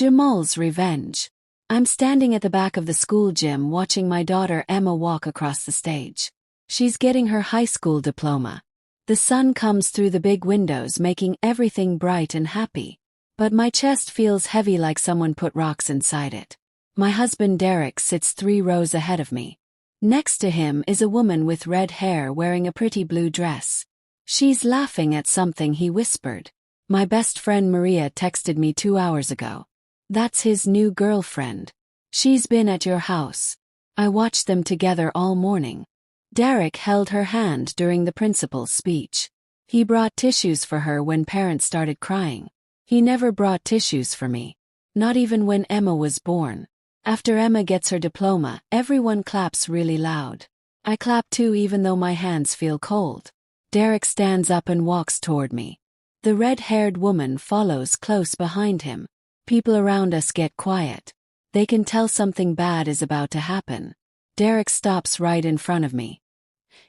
JAMAL'S revenge. I'm standing at the back of the school gym watching my daughter Emma walk across the stage. She's getting her high school diploma. The sun comes through the big windows, making everything bright and happy. But my chest feels heavy, like someone put rocks inside it. My husband Derek sits 3 rows ahead of me. Next to him is a woman with red hair wearing a pretty blue dress. She's laughing at something he whispered. My best friend Maria texted me 2 hours ago. That's his new girlfriend. She's been at your house. I watched them together all morning. Derek held her hand during the principal's speech. He brought tissues for her when parents started crying. He never brought tissues for me. Not even when Emma was born. After Emma gets her diploma, everyone claps really loud. I clap too, even though my hands feel cold. Derek stands up and walks toward me. The red-haired woman follows close behind him. People around us get quiet. They can tell something bad is about to happen. Derek stops right in front of me.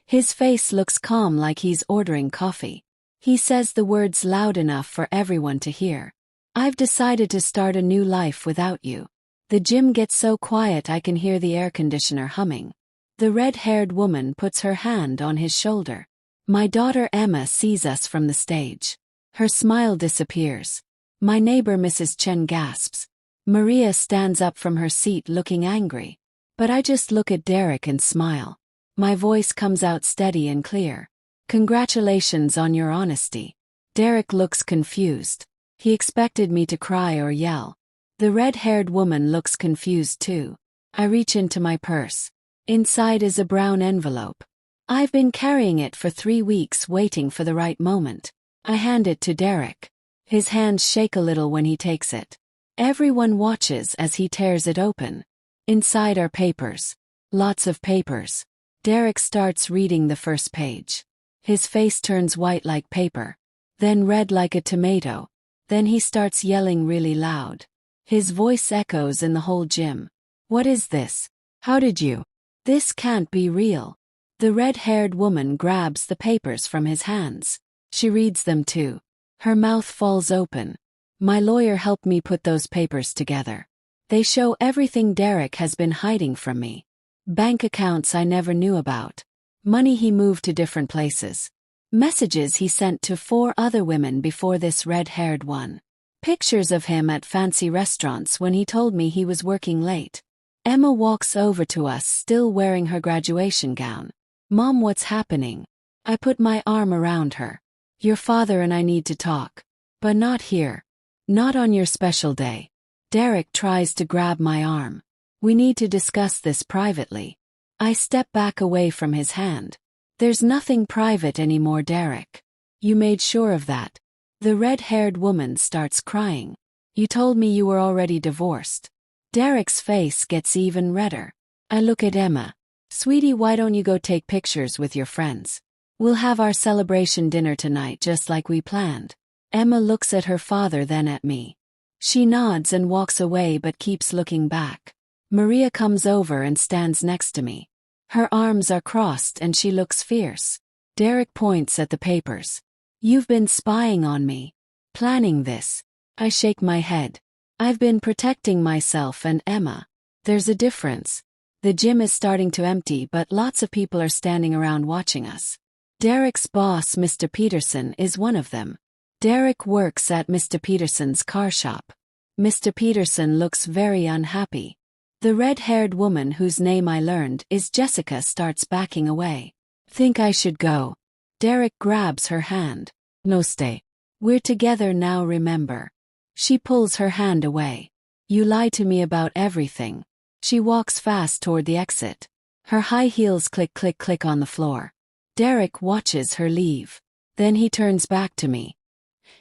His face looks calm, like he's ordering coffee. He says the words loud enough for everyone to hear. I've decided to start a new life without you. The gym gets so quiet I can hear the air conditioner humming. The red-haired woman puts her hand on his shoulder. My daughter Emma sees us from the stage. Her smile disappears. My neighbor Mrs. Chen gasps. Maria stands up from her seat looking angry. But I just look at Derek and smile. My voice comes out steady and clear. Congratulations on your honesty. Derek looks confused. He expected me to cry or yell. The red-haired woman looks confused too. I reach into my purse. Inside is a brown envelope. I've been carrying it for 3 weeks, waiting for the right moment. I hand it to Derek. His hands shake a little when he takes it. Everyone watches as he tears it open. Inside are papers. Lots of papers. Derek starts reading the first page. His face turns white like paper. Then red like a tomato. Then he starts yelling really loud. His voice echoes in the whole gym. What is this? How did you? This can't be real. The red-haired woman grabs the papers from his hands. She reads them too. Her mouth falls open. My lawyer helped me put those papers together. They show everything Derek has been hiding from me. Bank accounts I never knew about. Money he moved to different places. Messages he sent to 4 other women before this red-haired one. Pictures of him at fancy restaurants when he told me he was working late. Emma walks over to us, still wearing her graduation gown. Mom, what's happening? I put my arm around her. Your father and I need to talk. But not here. Not on your special day. Derek tries to grab my arm. We need to discuss this privately. I step back away from his hand. There's nothing private anymore, Derek. You made sure of that. The red-haired woman starts crying. You told me you were already divorced. Derek's face gets even redder. I look at Emma. Sweetie, why don't you go take pictures with your friends? We'll have our celebration dinner tonight just like we planned. Emma looks at her father, then at me. She nods and walks away but keeps looking back. Maria comes over and stands next to me. Her arms are crossed and she looks fierce. Derek points at the papers. You've been spying on me. Planning this. I shake my head. I've been protecting myself and Emma. There's a difference. The gym is starting to empty, but lots of people are standing around watching us. Derek's boss, Mr. Peterson, is one of them. Derek works at Mr. Peterson's car shop. Mr. Peterson looks very unhappy. The red-haired woman whose name I learned is Jessica starts backing away. Think I should go. Derek grabs her hand. No, stay. We're together now, remember. She pulls her hand away. You lie to me about everything. She walks fast toward the exit. Her high heels click click click on the floor. Derek watches her leave. Then he turns back to me.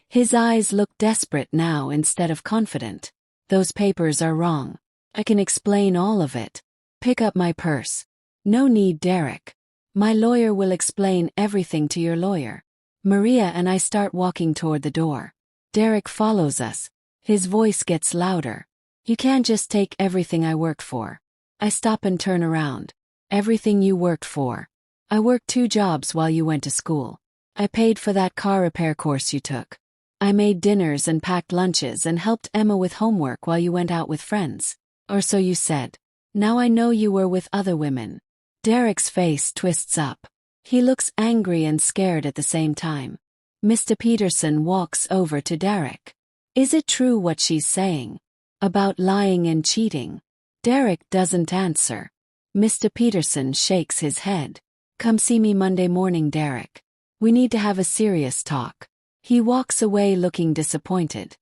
His eyes look desperate now instead of confident. Those papers are wrong. I can explain all of it. Pick up my purse. No need, Derek. My lawyer will explain everything to your lawyer. Maria and I start walking toward the door. Derek follows us. His voice gets louder. You can't just take everything I worked for. I stop and turn around. Everything you worked for. I worked 2 jobs while you went to school. I paid for that car repair course you took. I made dinners and packed lunches and helped Emma with homework while you went out with friends. Or so you said. Now I know you were with other women. Derek's face twists up. He looks angry and scared at the same time. Mr. Peterson walks over to Derek. Is it true what she's saying? About lying and cheating? Derek doesn't answer. Mr. Peterson shakes his head. Come see me Monday morning, Derek. We need to have a serious talk. He walks away looking disappointed.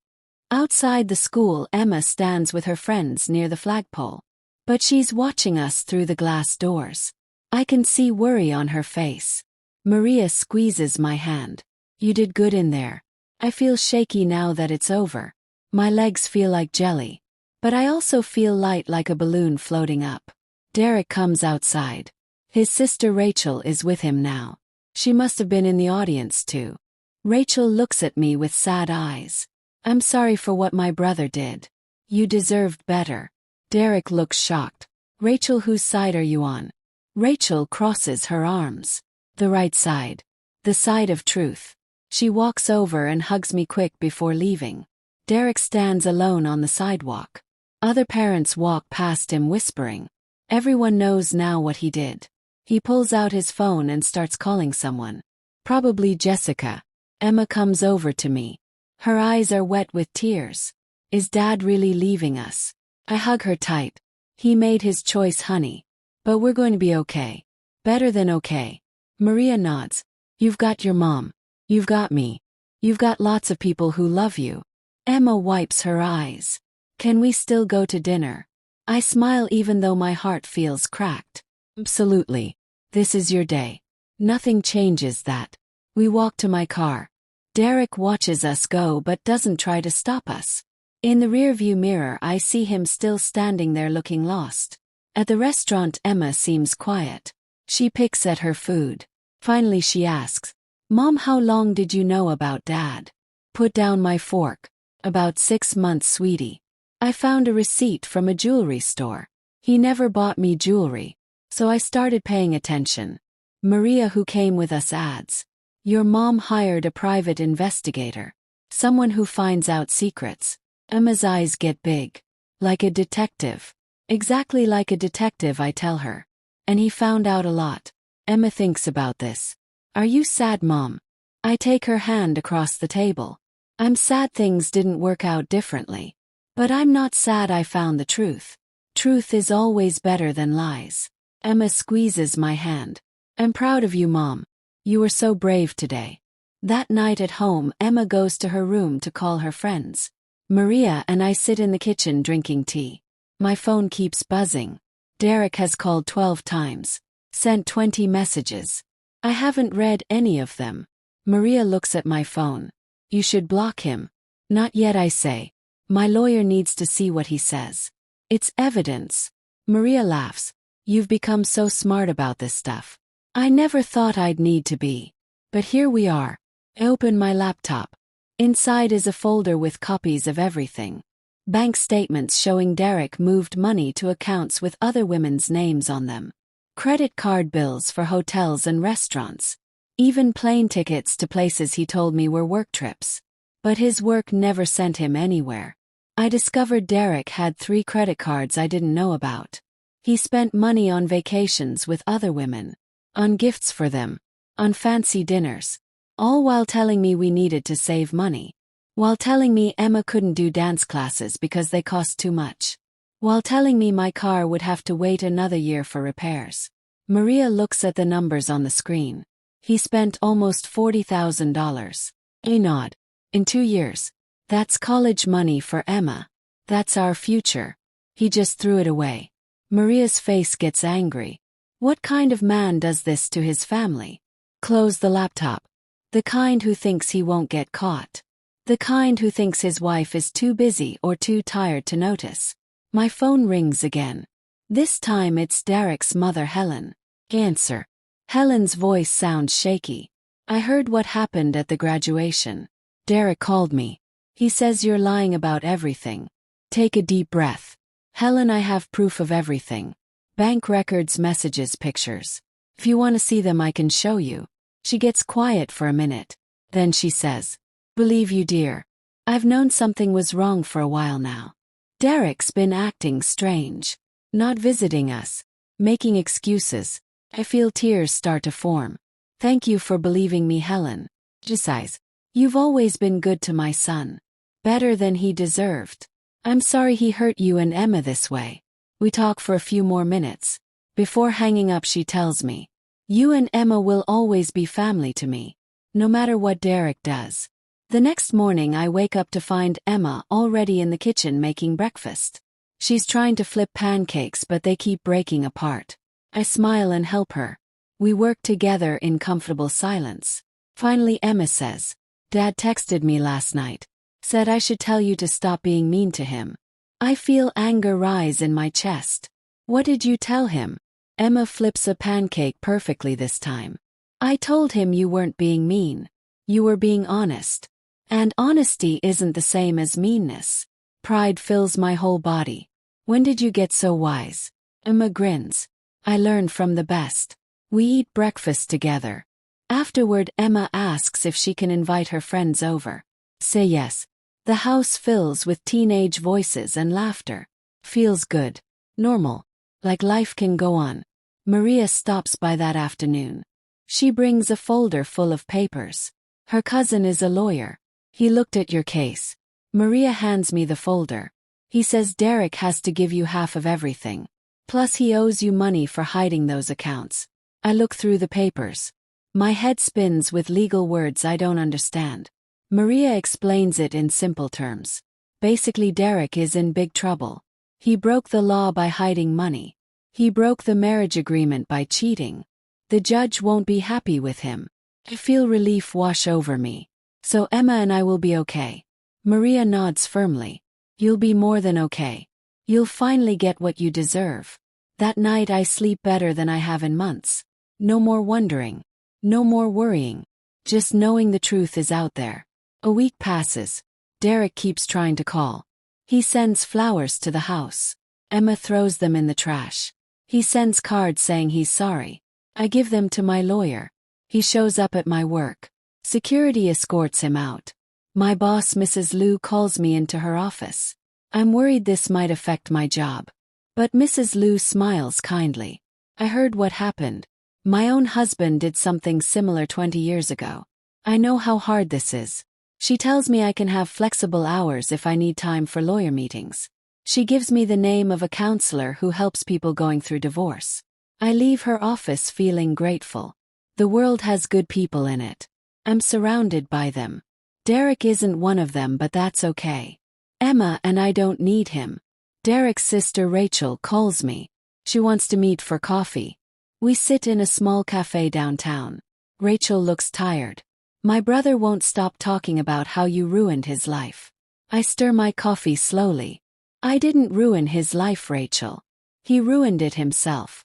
Outside the school, Emma stands with her friends near the flagpole. But she's watching us through the glass doors. I can see worry on her face. Maria squeezes my hand. You did good in there. I feel shaky now that it's over. My legs feel like jelly. But I also feel light like a balloon floating up. Derek comes outside. His sister Rachel is with him now. She must have been in the audience too. Rachel looks at me with sad eyes. I'm sorry for what my brother did. You deserved better. Derek looks shocked. Rachel, whose side are you on? Rachel crosses her arms. The right side. The side of truth. She walks over and hugs me quick before leaving. Derek stands alone on the sidewalk. Other parents walk past him whispering. Everyone knows now what he did. He pulls out his phone and starts calling someone. Probably Jessica. Emma comes over to me. Her eyes are wet with tears. Is Dad really leaving us? I hug her tight. He made his choice, honey. But we're going to be okay. Better than okay. Maria nods. You've got your mom. You've got me. You've got lots of people who love you. Emma wipes her eyes. Can we still go to dinner? I smile even though my heart feels cracked. Absolutely. This is your day. Nothing changes that. We walk to my car. Derek watches us go but doesn't try to stop us. In the rearview mirror, I see him still standing there looking lost. At the restaurant, Emma seems quiet. She picks at her food. Finally she asks, Mom, how long did you know about Dad? Put down my fork. About 6 months, sweetie. I found a receipt from a jewelry store. He never bought me jewelry. So I started paying attention. Maria, who came with us, adds, your mom hired a private investigator. Someone who finds out secrets. Emma's eyes get big. Like a detective. Exactly like a detective, I tell her. And he found out a lot. Emma thinks about this. Are you sad, Mom? I take her hand across the table. I'm sad things didn't work out differently. But I'm not sad I found the truth. Truth is always better than lies. Emma squeezes my hand. I'm proud of you, Mom. You were so brave today. That night at home, Emma goes to her room to call her friends. Maria and I sit in the kitchen drinking tea. My phone keeps buzzing. Derek has called 12 times. Sent 20 messages. I haven't read any of them. Maria looks at my phone. You should block him. Not yet, I say. My lawyer needs to see what he says. It's evidence. Maria laughs. You've become so smart about this stuff. I never thought I'd need to be. But here we are. I open my laptop. Inside is a folder with copies of everything. Bank statements showing Derek moved money to accounts with other women's names on them. Credit card bills for hotels and restaurants. Even plane tickets to places he told me were work trips. But his work never sent him anywhere. I discovered Derek had 3 credit cards I didn't know about. He spent money on vacations with other women. On gifts for them. On fancy dinners. All while telling me we needed to save money. While telling me Emma couldn't do dance classes because they cost too much. While telling me my car would have to wait another year for repairs. Maria looks at the numbers on the screen. He spent almost $40,000. I nod. In 2 years. That's college money for Emma. That's our future. He just threw it away. Maria's face gets angry. What kind of man does this to his family? Close the laptop. The kind who thinks he won't get caught. The kind who thinks his wife is too busy or too tired to notice. My phone rings again. This time it's Derek's mother, Helen. Answer. Helen's voice sounds shaky. I heard what happened at the graduation. Derek called me. He says you're lying about everything. Take a deep breath. Helen, I have proof of everything. Bank records, messages, pictures. If you want to see them, I can show you. She gets quiet for a minute. Then she says, Believe you, dear. I've known something was wrong for a while now. Derek's been acting strange. Not visiting us. Making excuses. I feel tears start to form. Thank you for believing me, Helen. Besides, you've always been good to my son. Better than he deserved. I'm sorry he hurt you and Emma this way. We talk for a few more minutes. Before hanging up, she tells me, you and Emma will always be family to me. No matter what Derek does. The next morning I wake up to find Emma already in the kitchen making breakfast. She's trying to flip pancakes but they keep breaking apart. I smile and help her. We work together in comfortable silence. Finally Emma says, Dad texted me last night. Said I should tell you to stop being mean to him. I feel anger rise in my chest. What did you tell him? Emma flips a pancake perfectly this time. I told him you weren't being mean. You were being honest. And honesty isn't the same as meanness. Pride fills my whole body. When did you get so wise? Emma grins. I learned from the best. We eat breakfast together. Afterward, Emma asks if she can invite her friends over. Say yes. The house fills with teenage voices and laughter. Feels good. Normal. Like life can go on. Maria stops by that afternoon. She brings a folder full of papers. Her cousin is a lawyer. He looked at your case. Maria hands me the folder. He says Derek has to give you half of everything. Plus he owes you money for hiding those accounts. I look through the papers. My head spins with legal words I don't understand. Maria explains it in simple terms. Basically, Derek is in big trouble. He broke the law by hiding money. He broke the marriage agreement by cheating. The judge won't be happy with him. I feel relief wash over me. So Emma and I will be okay. Maria nods firmly. You'll be more than okay. You'll finally get what you deserve. That night I sleep better than I have in months. No more wondering. No more worrying. Just knowing the truth is out there. A week passes. Derek keeps trying to call. He sends flowers to the house. Emma throws them in the trash. He sends cards saying he's sorry. I give them to my lawyer. He shows up at my work. Security escorts him out. My boss, Mrs. Liu, calls me into her office. I'm worried this might affect my job. But Mrs. Liu smiles kindly. I heard what happened. My own husband did something similar 20 years ago. I know how hard this is. She tells me I can have flexible hours if I need time for lawyer meetings. She gives me the name of a counselor who helps people going through divorce. I leave her office feeling grateful. The world has good people in it. I'm surrounded by them. Derek isn't one of them, but that's okay. Emma and I don't need him. Derek's sister Rachel calls me. She wants to meet for coffee. We sit in a small cafe downtown. Rachel looks tired. My brother won't stop talking about how you ruined his life. I stir my coffee slowly. I didn't ruin his life, Rachel. He ruined it himself.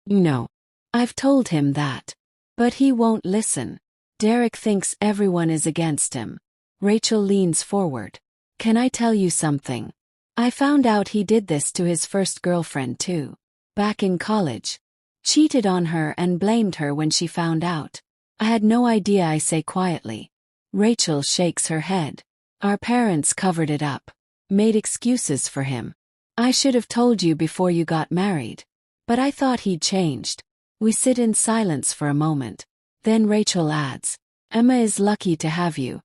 No. I've told him that. But he won't listen. Derek thinks everyone is against him. Rachel leans forward. Can I tell you something? I found out he did this to his first girlfriend too. Back in college. Cheated on her and blamed her when she found out. I had no idea, I say quietly. Rachel shakes her head. Our parents covered it up. Made excuses for him. I should have told you before you got married. But I thought he'd changed. We sit in silence for a moment. Then Rachel adds, Emma is lucky to have you.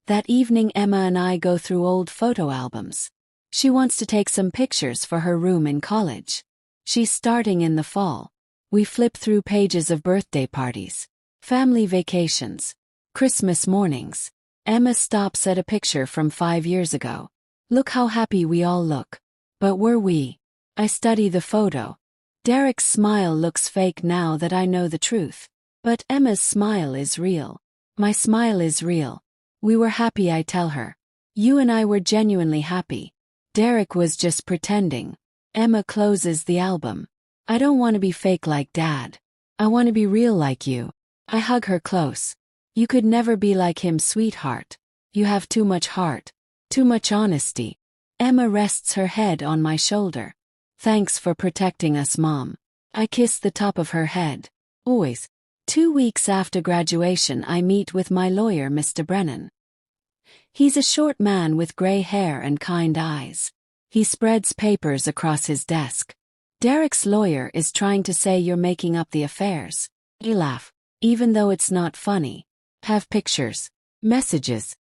That evening Emma and I go through old photo albums. She wants to take some pictures for her room in college. She's starting in the fall. We flip through pages of birthday parties, family vacations, Christmas mornings. Emma stops at a picture from 5 years ago. Look how happy we all look. But were we? I study the photo. Derek's smile looks fake now that I know the truth. But Emma's smile is real. My smile is real. We were happy, I tell her. You and I were genuinely happy. Derek was just pretending. Emma closes the album. I don't want to be fake like Dad. I want to be real like you. I hug her close. You could never be like him, sweetheart. You have too much heart. Too much honesty. Emma rests her head on my shoulder. Thanks for protecting us, Mom. I kiss the top of her head. Always. 2 weeks after graduation I meet with my lawyer, Mr. Brennan. He's a short man with gray hair and kind eyes. He spreads papers across his desk. Derek's lawyer is trying to say you're making up the affairs. I laugh, even though it's not funny. Have pictures, messages.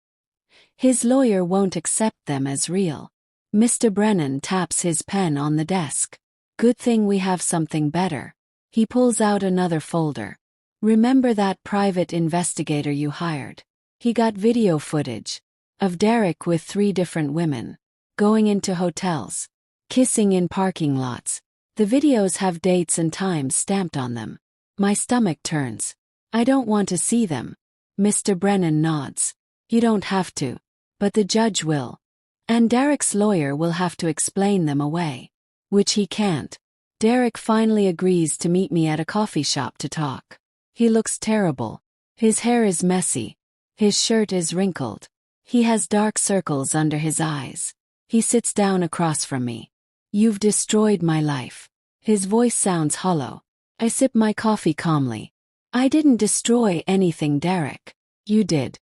His lawyer won't accept them as real. Mr. Brennan taps his pen on the desk. Good thing we have something better. He pulls out another folder. Remember that private investigator you hired? He got video footage of Derek with 3 different women, going into hotels, kissing in parking lots. The videos have dates and times stamped on them. My stomach turns. I don't want to see them. Mr. Brennan nods. You don't have to. But the judge will. And Derek's lawyer will have to explain them away. Which he can't. Derek finally agrees to meet me at a coffee shop to talk. He looks terrible. His hair is messy. His shirt is wrinkled. He has dark circles under his eyes. He sits down across from me. You've destroyed my life. His voice sounds hollow. I sip my coffee calmly. I didn't destroy anything, Derek. You did.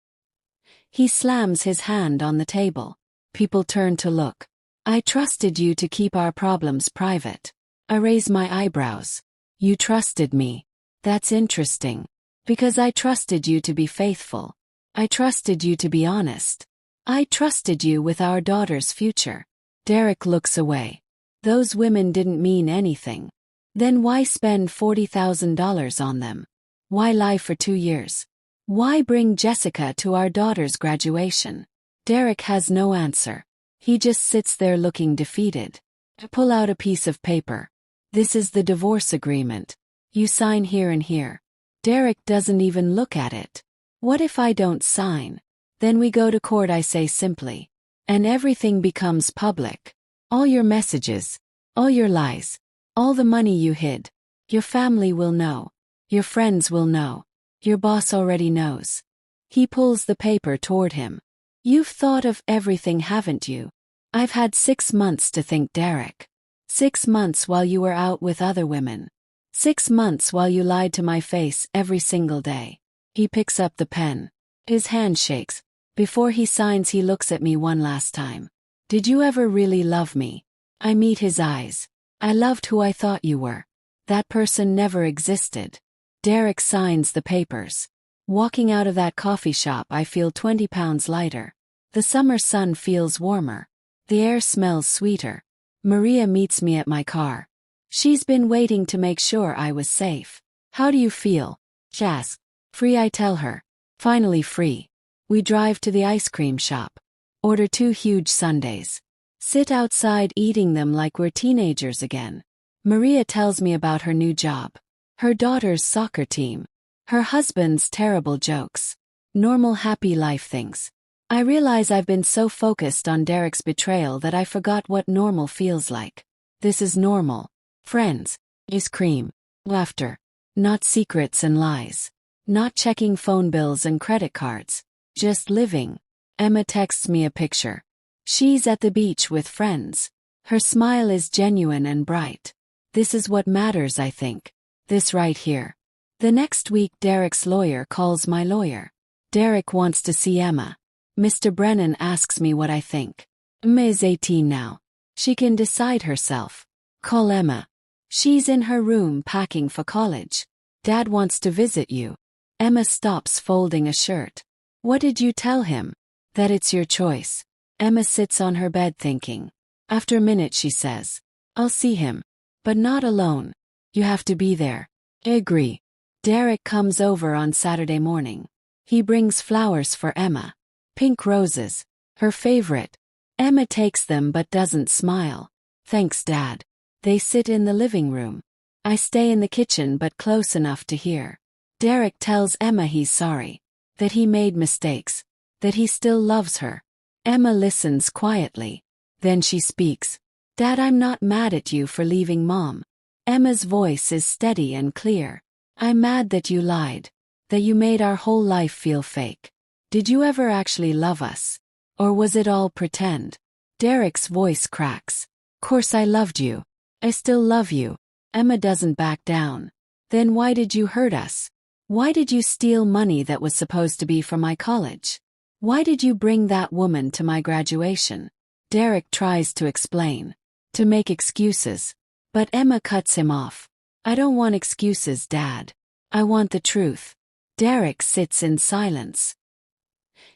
He slams his hand on the table. People turn to look. I trusted you to keep our problems private. I raise my eyebrows. You trusted me. That's interesting. Because I trusted you to be faithful. I trusted you to be honest. I trusted you with our daughter's future. Derek looks away. Those women didn't mean anything. Then why spend $40,000 on them? Why lie for 2 years? Why bring Jessica to our daughter's graduation? Derek has no answer. He just sits there looking defeated. I pull out a piece of paper. This is the divorce agreement. You sign here and here. Derek doesn't even look at it. What if I don't sign? Then we go to court, I say simply. And everything becomes public. All your messages. All your lies. All the money you hid. Your family will know. Your friends will know. Your boss already knows. He pulls the paper toward him. You've thought of everything, haven't you? I've had 6 months to think, Derek. 6 months while you were out with other women. 6 months while you lied to my face every single day. He picks up the pen. His hand shakes. Before he signs, he looks at me one last time. Did you ever really love me? I meet his eyes. I loved who I thought you were. That person never existed. Derek signs the papers. Walking out of that coffee shop, I feel 20 pounds lighter. The summer sun feels warmer. The air smells sweeter. Maria meets me at my car. She's been waiting to make sure I was safe. How do you feel? She asks. Free, I tell her. Finally free. We drive to the ice cream shop. Order 2 huge sundaes. Sit outside eating them like we're teenagers again. Maria tells me about her new job. Her daughter's soccer team. Her husband's terrible jokes. Normal happy life things. I realize I've been so focused on Derek's betrayal that I forgot what normal feels like. This is normal. Friends. Ice cream. Laughter. Not secrets and lies. Not checking phone bills and credit cards. Just living. Emma texts me a picture. She's at the beach with friends. Her smile is genuine and bright. This is what matters, I think. This right here. The next week, Derek's lawyer calls my lawyer. Derek wants to see Emma. Mr. Brennan asks me what I think. Emma is 18 now. She can decide herself. Call Emma. She's in her room packing for college. Dad wants to visit you. Emma stops folding a shirt. What did you tell him? That it's your choice. Emma sits on her bed thinking. After a minute she says, I'll see him. But not alone. You have to be there. I agree. Derek comes over on Saturday morning. He brings flowers for Emma. Pink roses. Her favorite. Emma takes them but doesn't smile. Thanks, Dad. They sit in the living room. I stay in the kitchen but close enough to hear. Derek tells Emma he's sorry. That he made mistakes. That he still loves her. Emma listens quietly. Then she speaks. Dad, I'm not mad at you for leaving Mom. Emma's voice is steady and clear. I'm mad that you lied. That you made our whole life feel fake. Did you ever actually love us? Or was it all pretend? Derek's voice cracks. Course I loved you. I still love you. Emma doesn't back down. Then why did you hurt us? Why did you steal money that was supposed to be for my college? Why did you bring that woman to my graduation? Derek tries to explain, to make excuses, but Emma cuts him off. I don't want excuses, Dad. I want the truth. Derek sits in silence.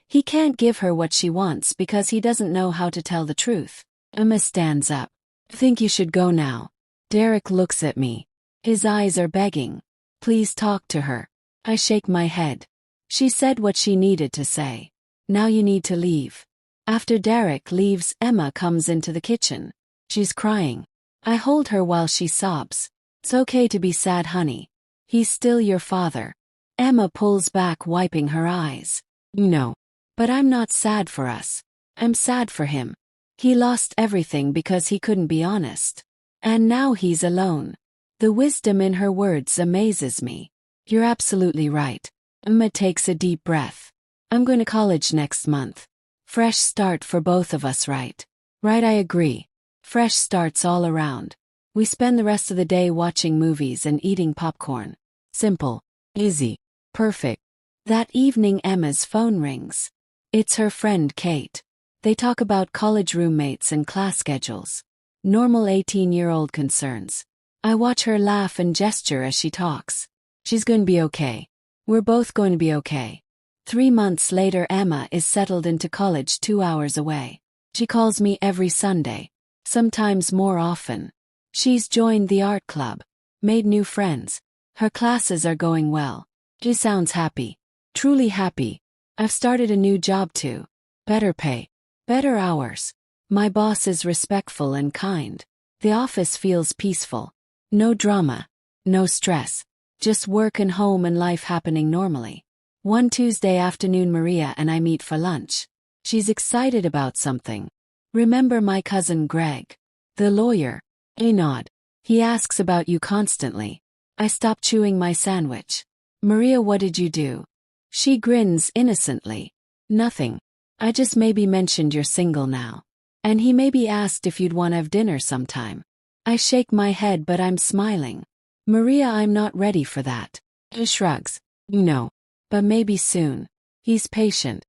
He can't give her what she wants because he doesn't know how to tell the truth. Emma stands up. Think you should go now. Derek looks at me. His eyes are begging. Please talk to her. I shake my head. She said what she needed to say. Now you need to leave. After Derek leaves, Emma comes into the kitchen. She's crying. I hold her while she sobs. It's okay to be sad, honey. He's still your father. Emma pulls back, wiping her eyes. No. But I'm not sad for us. I'm sad for him. He lost everything because he couldn't be honest. And now he's alone. The wisdom in her words amazes me. You're absolutely right. Emma takes a deep breath. I'm going to college next month. Fresh start for both of us, right? Right, I agree. Fresh starts all around. We spend the rest of the day watching movies and eating popcorn. Simple. Easy. Perfect. That evening Emma's phone rings. It's her friend Kate. They talk about college roommates and class schedules. Normal 18-year-old concerns. I watch her laugh and gesture as she talks. She's going to be okay. We're both going to be okay. 3 months later, Emma is settled into college 2 hours away. She calls me every Sunday, sometimes more often. She's joined the art club, made new friends. Her classes are going well. She sounds happy, truly happy. I've started a new job too. Better pay, better hours. My boss is respectful and kind. The office feels peaceful. No drama, no stress. Just work and home and life happening normally. One Tuesday afternoon, Maria and I meet for lunch. She's excited about something. Remember my cousin Greg, the lawyer? I nod. He asks about you constantly. I stop chewing my sandwich. Maria, what did you do? She grins innocently. Nothing. I just maybe mentioned you're single now. And he maybe asked if you'd want to have dinner sometime. I shake my head, but I'm smiling. Maria, I'm not ready for that. He shrugs. No. But maybe soon. He's patient.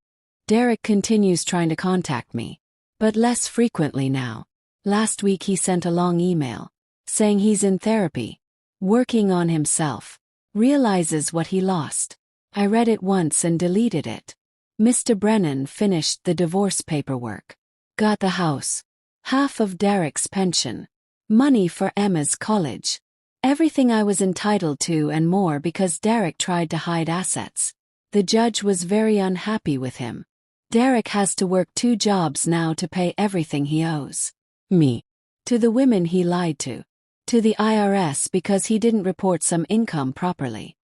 Derek continues trying to contact me, but less frequently now. Last week he sent a long email, saying he's in therapy, working on himself, realizes what he lost. I read it once and deleted it. Mr. Brennan finished the divorce paperwork. Got the house. Half of Derek's pension. Money for Emma's college. Everything I was entitled to and more because Derek tried to hide assets. The judge was very unhappy with him. Derek has to work 2 jobs now to pay everything he owes. Me. To the women he lied to. To the IRS because he didn't report some income properly.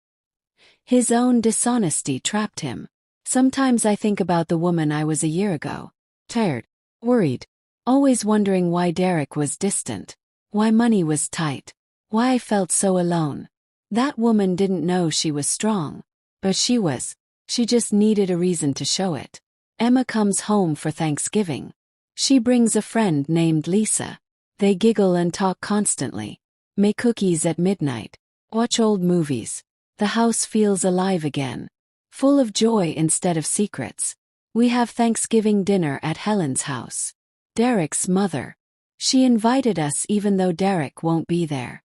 His own dishonesty trapped him. Sometimes I think about the woman I was a year ago. Tired. Worried. Always wondering why Derek was distant. Why money was tight. Why I felt so alone. That woman didn't know she was strong. But she was. She just needed a reason to show it. Emma comes home for Thanksgiving. She brings a friend named Lisa. They giggle and talk constantly. Make cookies at midnight. Watch old movies. The house feels alive again. Full of joy instead of secrets. We have Thanksgiving dinner at Helen's house. Derek's mother. She invited us even though Derek won't be there.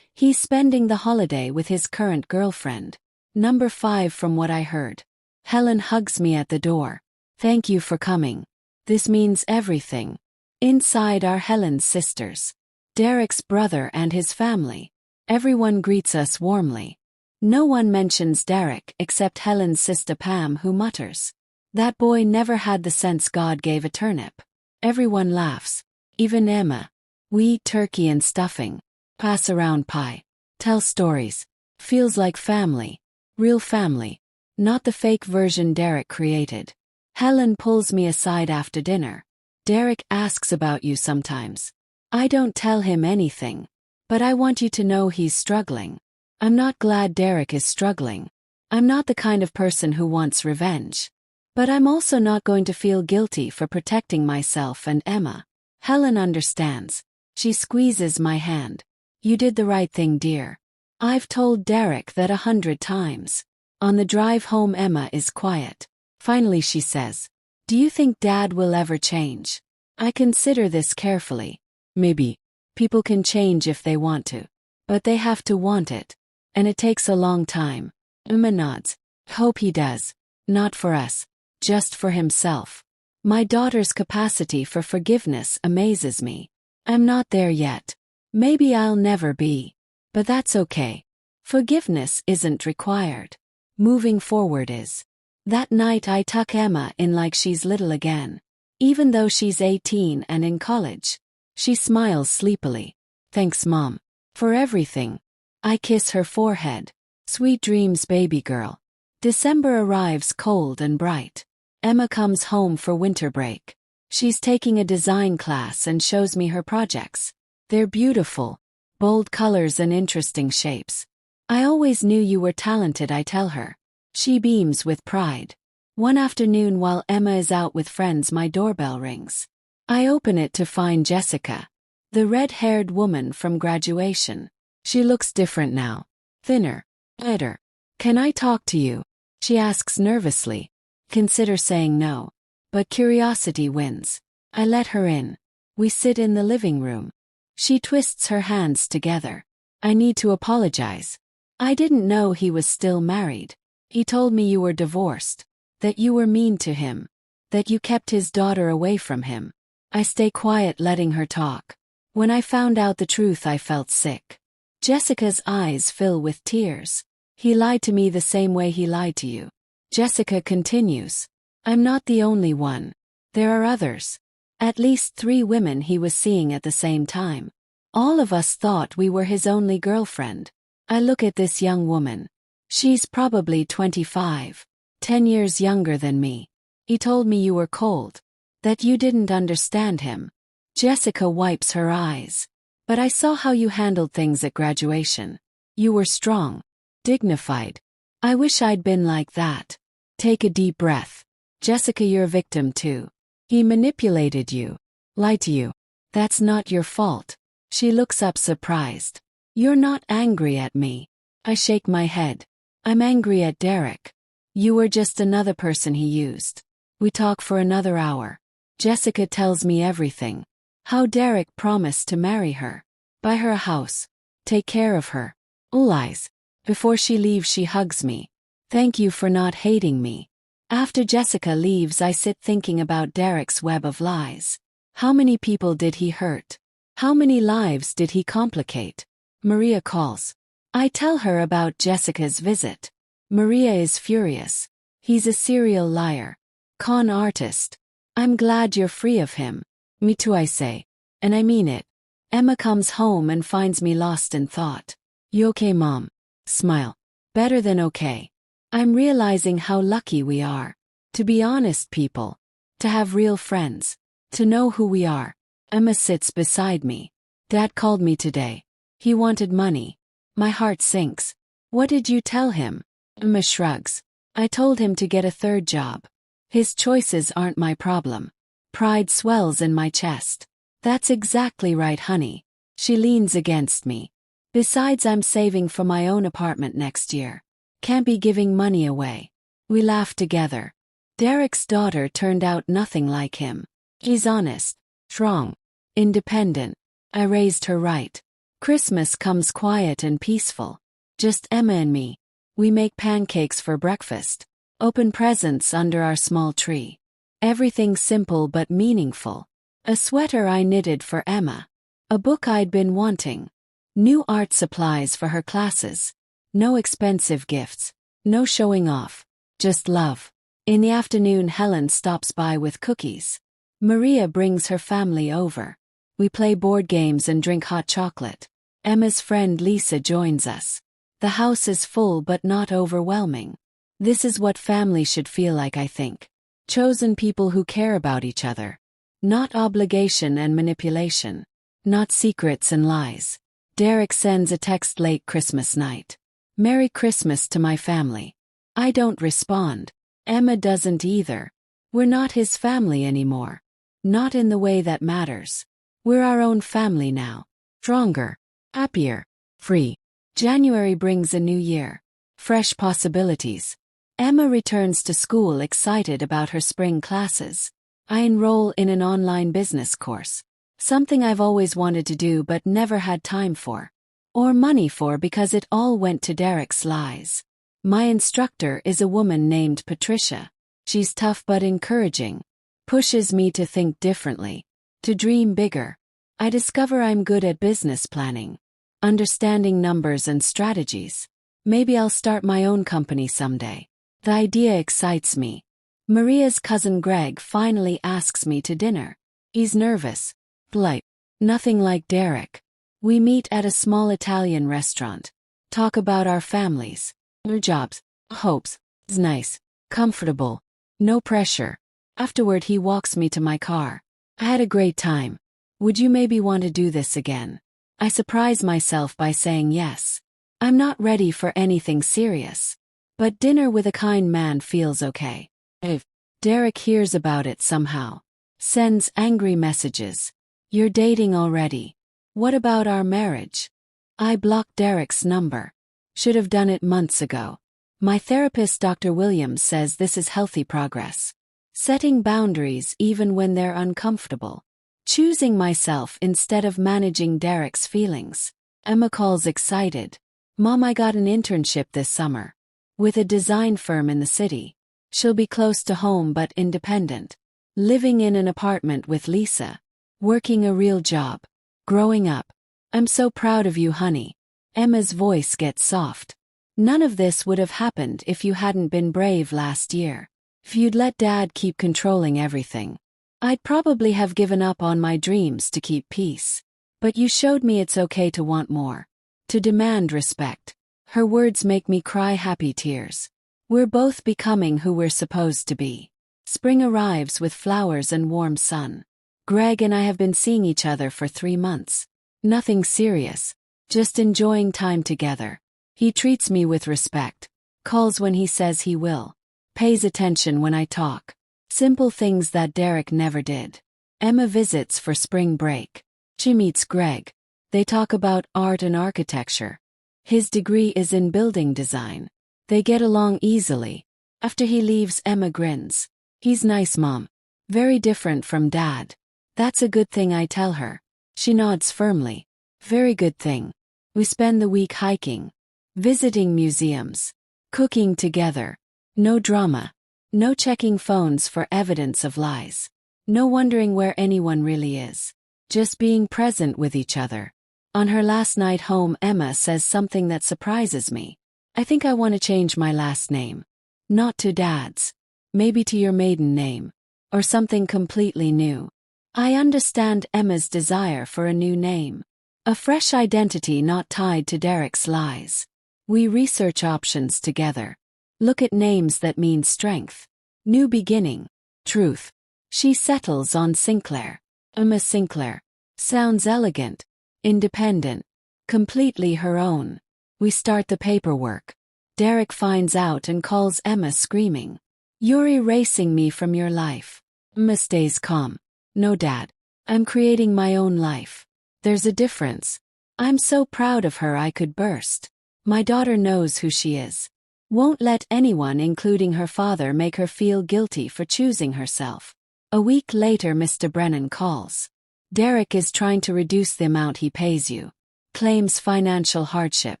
He's spending the holiday with his current girlfriend. Number 5 from what I heard. Helen hugs me at the door. Thank you for coming. This means everything. Inside are Helen's sisters. Derek's brother and his family. Everyone greets us warmly. No one mentions Derek except Helen's sister Pam, who mutters, "That boy never had the sense God gave a turnip." Everyone laughs. Even Emma. We eat turkey and stuffing. Pass around pie. Tell stories. Feels like family. Real family. Not the fake version Derek created. Helen pulls me aside after dinner. Derek asks about you sometimes. I don't tell him anything. But I want you to know he's struggling. I'm not glad Derek is struggling. I'm not the kind of person who wants revenge. But I'm also not going to feel guilty for protecting myself and Emma. Helen understands. She squeezes my hand. You did the right thing, dear. I've told Derek that 100 times. On the drive home, Emma is quiet. Finally she says, "Do you think Dad will ever change?" I consider this carefully. Maybe. People can change if they want to. But they have to want it. And it takes a long time. Emma nods. Hope he does. Not for us. Just for himself. My daughter's capacity for forgiveness amazes me. I'm not there yet. Maybe I'll never be. But that's okay. Forgiveness isn't required. Moving forward is. That night I tuck Emma in like she's little again. Even though she's 18 and in college. She smiles sleepily. Thanks, Mom. For everything. I kiss her forehead. Sweet dreams, baby girl. December arrives cold and bright. Emma comes home for winter break. She's taking a design class and shows me her projects. They're beautiful. Bold colors and interesting shapes. I always knew you were talented, I tell her. She beams with pride. One afternoon while Emma is out with friends, my doorbell rings. I open it to find Jessica. The red-haired woman from graduation. She looks different now. Thinner. Better. Can I talk to you? She asks nervously. Consider saying no. But curiosity wins. I let her in. We sit in the living room. She twists her hands together. I need to apologize. I didn't know he was still married. He told me you were divorced. That you were mean to him. That you kept his daughter away from him. I stay quiet, letting her talk. When I found out the truth, I felt sick. Jessica's eyes fill with tears. He lied to me the same way he lied to you. Jessica continues. I'm not the only one. There are others. At least 3 women he was seeing at the same time. All of us thought we were his only girlfriend. I look at this young woman. She's probably 25, 10 years younger than me. He told me you were cold. That you didn't understand him. Jessica wipes her eyes. But I saw how you handled things at graduation. You were strong. Dignified. I wish I'd been like that. Take a deep breath. Jessica, you're a victim too. He manipulated you. Lied to you. That's not your fault. She looks up surprised. You're not angry at me. I shake my head. I'm angry at Derek. You were just another person he used. We talk for another hour. Jessica tells me everything. How Derek promised to marry her. Buy her a house. Take care of her. Lies. Before she leaves, she hugs me. Thank you for not hating me. After Jessica leaves, I sit thinking about Derek's web of lies. How many people did he hurt? How many lives did he complicate? Maria calls. I tell her about Jessica's visit. Maria is furious. He's a serial liar. Con artist. I'm glad you're free of him. Me too, I say. And I mean it. Emma comes home and finds me lost in thought. You okay, Mom? Smile. Better than okay. I'm realizing how lucky we are. To be honest, people. To have real friends. To know who we are. Emma sits beside me. Dad called me today. He wanted money. My heart sinks. What did you tell him? Emma shrugs. I told him to get a 3rd job. His choices aren't my problem. Pride swells in my chest. That's exactly right, honey. She leans against me. Besides, I'm saving for my own apartment next year. Can't be giving money away. We laugh together. Derek's daughter turned out nothing like him. He's honest, strong, independent. I raised her right. Christmas comes quiet and peaceful. Just Emma and me. We make pancakes for breakfast. Open presents under our small tree. Everything simple but meaningful. A sweater I knitted for Emma. A book I'd been wanting. New art supplies for her classes. No expensive gifts. No showing off. Just love. In the afternoon, Helen stops by with cookies. Maria brings her family over. We play board games and drink hot chocolate. Emma's friend Lisa joins us. The house is full but not overwhelming. This is what family should feel like, I think. Chosen people who care about each other. Not obligation and manipulation. Not secrets and lies. Derek sends a text late Christmas night. Merry Christmas to my family. I don't respond. Emma doesn't either. We're not his family anymore. Not in the way that matters. We're our own family now. Stronger. Happier. Free. January brings a new year. Fresh possibilities. Emma returns to school excited about her spring classes. I enroll in an online business course. Something I've always wanted to do but never had time for. Or money for because it all went to Derek's lies. My instructor is a woman named Patricia. She's tough but encouraging. Pushes me to think differently. To dream bigger. I discover I'm good at business planning. Understanding numbers and strategies. Maybe I'll start my own company someday. The idea excites me. Maria's cousin Greg finally asks me to dinner. He's nervous. Polite. Nothing like Derek. We meet at a small Italian restaurant. Talk about our families. Our jobs. Hopes. It's nice. Comfortable. No pressure. Afterward he walks me to my car. I had a great time. Would you maybe want to do this again? I surprise myself by saying yes. I'm not ready for anything serious. But dinner with a kind man feels okay. If Derek hears about it somehow. Sends angry messages. You're dating already. What about our marriage? I blocked Derek's number. Should have done it months ago. My therapist Dr. Williams says this is healthy progress. Setting boundaries even when they're uncomfortable. Choosing myself instead of managing Derek's feelings. Emma calls excited. Mom, I got an internship this summer. With a design firm in the city. She'll be close to home but independent. Living in an apartment with Lisa. Working a real job. Growing up. I'm so proud of you, honey. Emma's voice gets soft. None of this would have happened if you hadn't been brave last year. If you'd let Dad keep controlling everything. I'd probably have given up on my dreams to keep peace. But you showed me it's okay to want more. To demand respect. Her words make me cry happy tears. We're both becoming who we're supposed to be. Spring arrives with flowers and warm sun. Greg and I have been seeing each other for 3 months. Nothing serious. Just enjoying time together. He treats me with respect. Calls when he says he will. Pays attention when I talk. Simple things that Derek never did. Emma visits for spring break. She meets Greg. They talk about art and architecture. His degree is in building design. They get along easily. After he leaves, Emma grins. He's nice, Mom. Very different from Dad. That's a good thing, I tell her. She nods firmly. Very good thing. We spend the week hiking. Visiting museums. Cooking together. No drama. No checking phones for evidence of lies. No wondering where anyone really is. Just being present with each other. On her last night home, Emma says something that surprises me. I think I want to change my last name. Not to Dad's. Maybe to your maiden name. Or something completely new. I understand Emma's desire for a new name. A fresh identity not tied to Derek's lies. We research options together. Look at names that mean strength. New beginning. Truth. She settles on Sinclair. Emma Sinclair. Sounds elegant. Independent. Completely her own. We start the paperwork. Derek finds out and calls Emma screaming. You're erasing me from your life. Emma stays calm. No, Dad. I'm creating my own life. There's a difference. I'm so proud of her I could burst. My daughter knows who she is. Won't let anyone, including her father, make her feel guilty for choosing herself. A week later, Mr. Brennan calls. Derek is trying to reduce the amount he pays you. Claims financial hardship.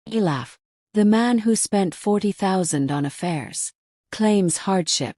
You laugh. The man who spent $40,000 on affairs. Claims hardship.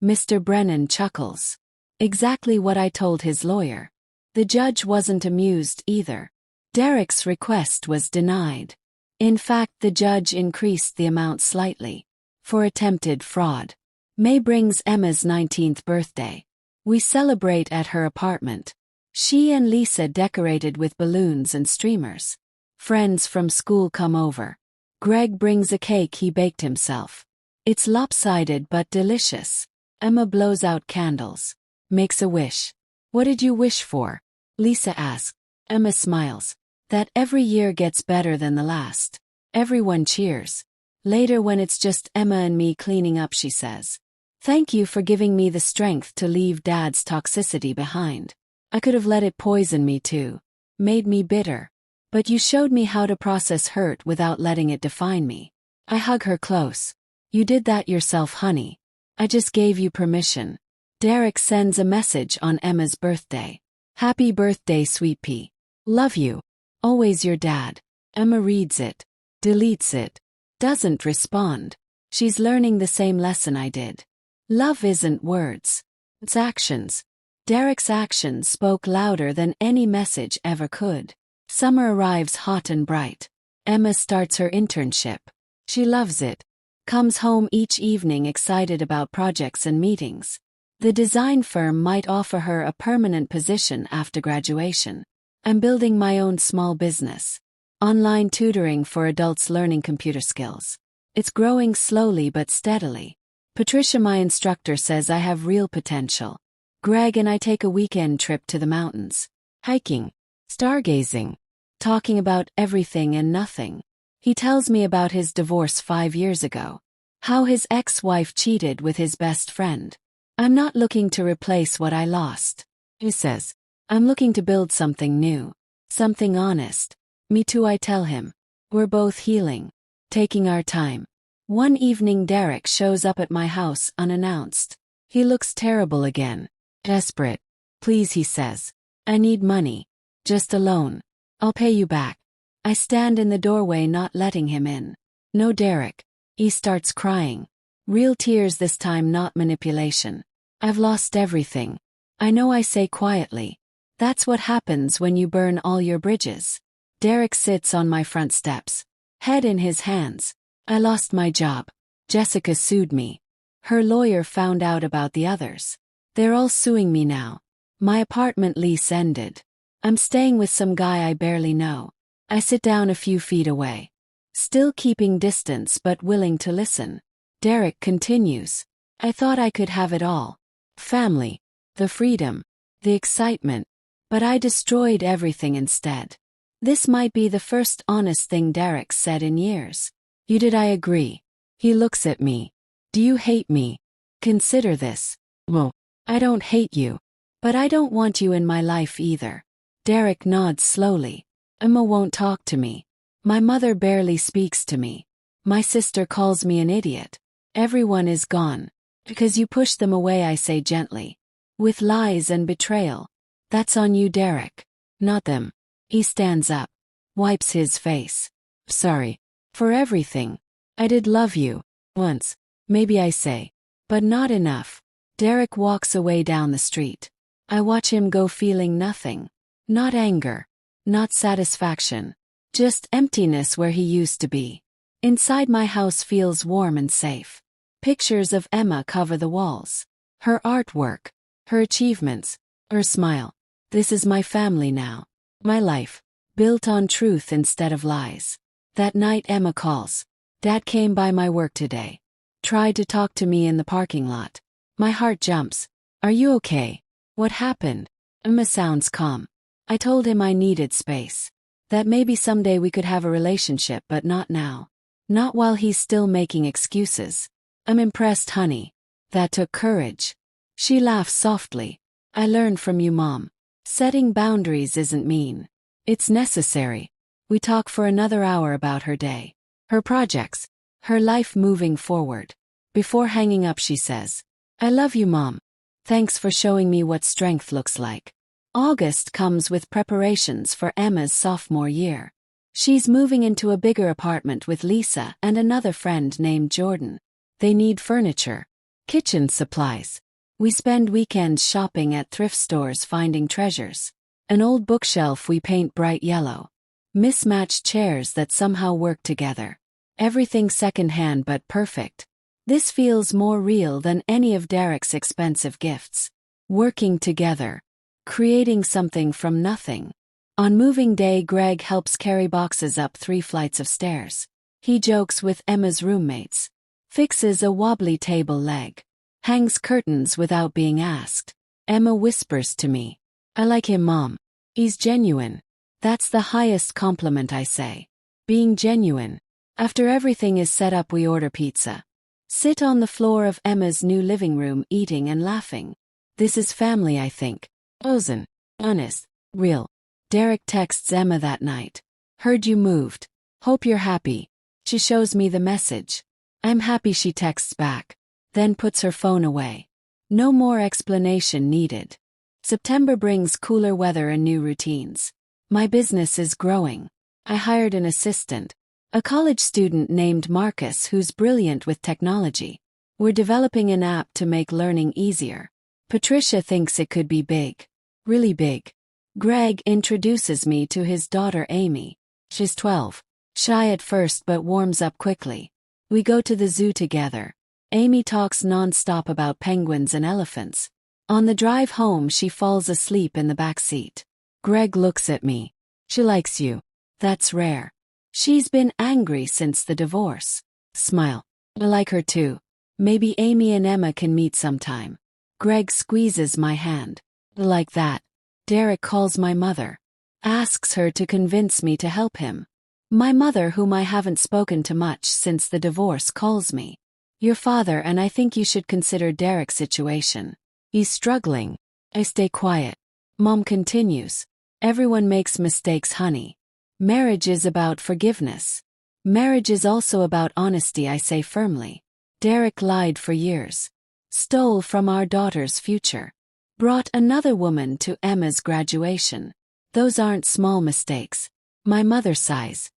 Mr. Brennan chuckles. Exactly what I told his lawyer. The judge wasn't amused either. Derek's request was denied. In fact, the judge increased the amount slightly. For attempted fraud. May brings Emma's 19th birthday. We celebrate at her apartment. She and Lisa decorated with balloons and streamers. Friends from school come over. Greg brings a cake he baked himself. It's lopsided but delicious. Emma blows out candles. Makes a wish. What did you wish for? Lisa asks. Emma smiles. That every year gets better than the last. Everyone cheers. Later, when it's just Emma and me cleaning up, she says, "Thank you for giving me the strength to leave Dad's toxicity behind. I could have let it poison me too. Made me bitter. But you showed me how to process hurt without letting it define me." I hug her close. You did that yourself, honey. I just gave you permission. Derek sends a message on Emma's birthday. Happy birthday, sweet pea. Love you. Always your dad. Emma reads it. Deletes it. Doesn't respond. She's learning the same lesson I did. Love isn't words. It's actions. Derek's actions spoke louder than any message ever could. Summer arrives hot and bright. Emma starts her internship. She loves it. Comes home each evening excited about projects and meetings. The design firm might offer her a permanent position after graduation. I'm building my own small business. Online tutoring for adults learning computer skills. It's growing slowly but steadily. Patricia, my instructor, says I have real potential. Greg and I take a weekend trip to the mountains. Hiking. Stargazing. Talking about everything and nothing. He tells me about his divorce 5 years ago. How his ex-wife cheated with his best friend. I'm not looking to replace what I lost. He says, I'm looking to build something new. Something honest. Me too, I tell him. We're both healing. Taking our time. One evening Derek shows up at my house unannounced. He looks terrible again. Desperate. Please, he says. I need money. Just a loan. I'll pay you back. I stand in the doorway not letting him in. No, Derek. He starts crying. Real tears this time, not manipulation. I've lost everything. I know, I say quietly. That's what happens when you burn all your bridges. Derek sits on my front steps. Head in his hands. I lost my job. Jessica sued me. Her lawyer found out about the others. They're all suing me now. My apartment lease ended. I'm staying with some guy I barely know. I sit down a few feet away. Still keeping distance but willing to listen. Derek continues. I thought I could have it all. Family. The freedom. The excitement. But I destroyed everything instead. This might be the first honest thing Derek said in years. You did, I agree. He looks at me. Do you hate me? Consider this. Well, I don't hate you. But I don't want you in my life either. Derek nods slowly. Emma won't talk to me. My mother barely speaks to me. My sister calls me an idiot. Everyone is gone. Because you pushed them away, I say gently. With lies and betrayal. That's on you, Derek. Not them. He stands up. Wipes his face. Sorry. For everything. I did love you. Once. Maybe, I say. But not enough. Derek walks away down the street. I watch him go, feeling nothing. Not anger. Not satisfaction. Just emptiness where he used to be. Inside my house feels warm and safe. Pictures of Emma cover the walls. Her artwork. Her achievements. Her smile. This is my family now. My life. Built on truth instead of lies. That night Emma calls. Dad came by my work today. Tried to talk to me in the parking lot. My heart jumps. Are you okay? What happened? Emma sounds calm. I told him I needed space. That maybe someday we could have a relationship, but not now. Not while he's still making excuses. I'm impressed, honey. That took courage. She laughs softly. I learned from you, Mom. Setting boundaries isn't mean. It's necessary. We talk for another hour about her day. Her projects. Her life moving forward. Before hanging up she says, I love you, Mom. Thanks for showing me what strength looks like. August comes with preparations for Emma's sophomore year. She's moving into a bigger apartment with Lisa and another friend named Jordan. They need furniture. Kitchen supplies. We spend weekends shopping at thrift stores finding treasures. An old bookshelf we paint bright yellow. Mismatched chairs that somehow work together. Everything secondhand but perfect. This feels more real than any of Derek's expensive gifts. Working together. Creating something from nothing. On moving day Greg helps carry boxes up 3 flights of stairs. He jokes with Emma's roommates. Fixes a wobbly table leg. Hangs curtains without being asked. Emma whispers to me. I like him, Mom. He's genuine. That's the highest compliment, I say. Being genuine. After everything is set up we order pizza. Sit on the floor of Emma's new living room eating and laughing. This is family, I think. Ozen. Honest. Real. Derek texts Emma that night. Heard you moved. Hope you're happy. She shows me the message. I'm happy, she texts back, then puts her phone away. No more explanation needed. September brings cooler weather and new routines. My business is growing. I hired an assistant, a college student named Marcus who's brilliant with technology. We're developing an app to make learning easier. Patricia thinks it could be big. Really big. Greg introduces me to his daughter Amy. She's 12. Shy at first but warms up quickly. We go to the zoo together. Amy talks non-stop about penguins and elephants. On the drive home she falls asleep in the back seat. Greg looks at me. She likes you. That's rare. She's been angry since the divorce. Smile. I like her too. Maybe Amy and Emma can meet sometime. Greg squeezes my hand. Like that. Derek calls my mother. Asks her to convince me to help him. My mother, whom I haven't spoken to much since the divorce, calls me. Your father, and I think you should consider Derek's situation. He's struggling. I stay quiet. Mom continues. Everyone makes mistakes, honey. Marriage is about forgiveness. Marriage is also about honesty, I say firmly. Derek lied for years. Stole from our daughter's future. Brought another woman to Emma's graduation. Those aren't small mistakes. My mother sighs.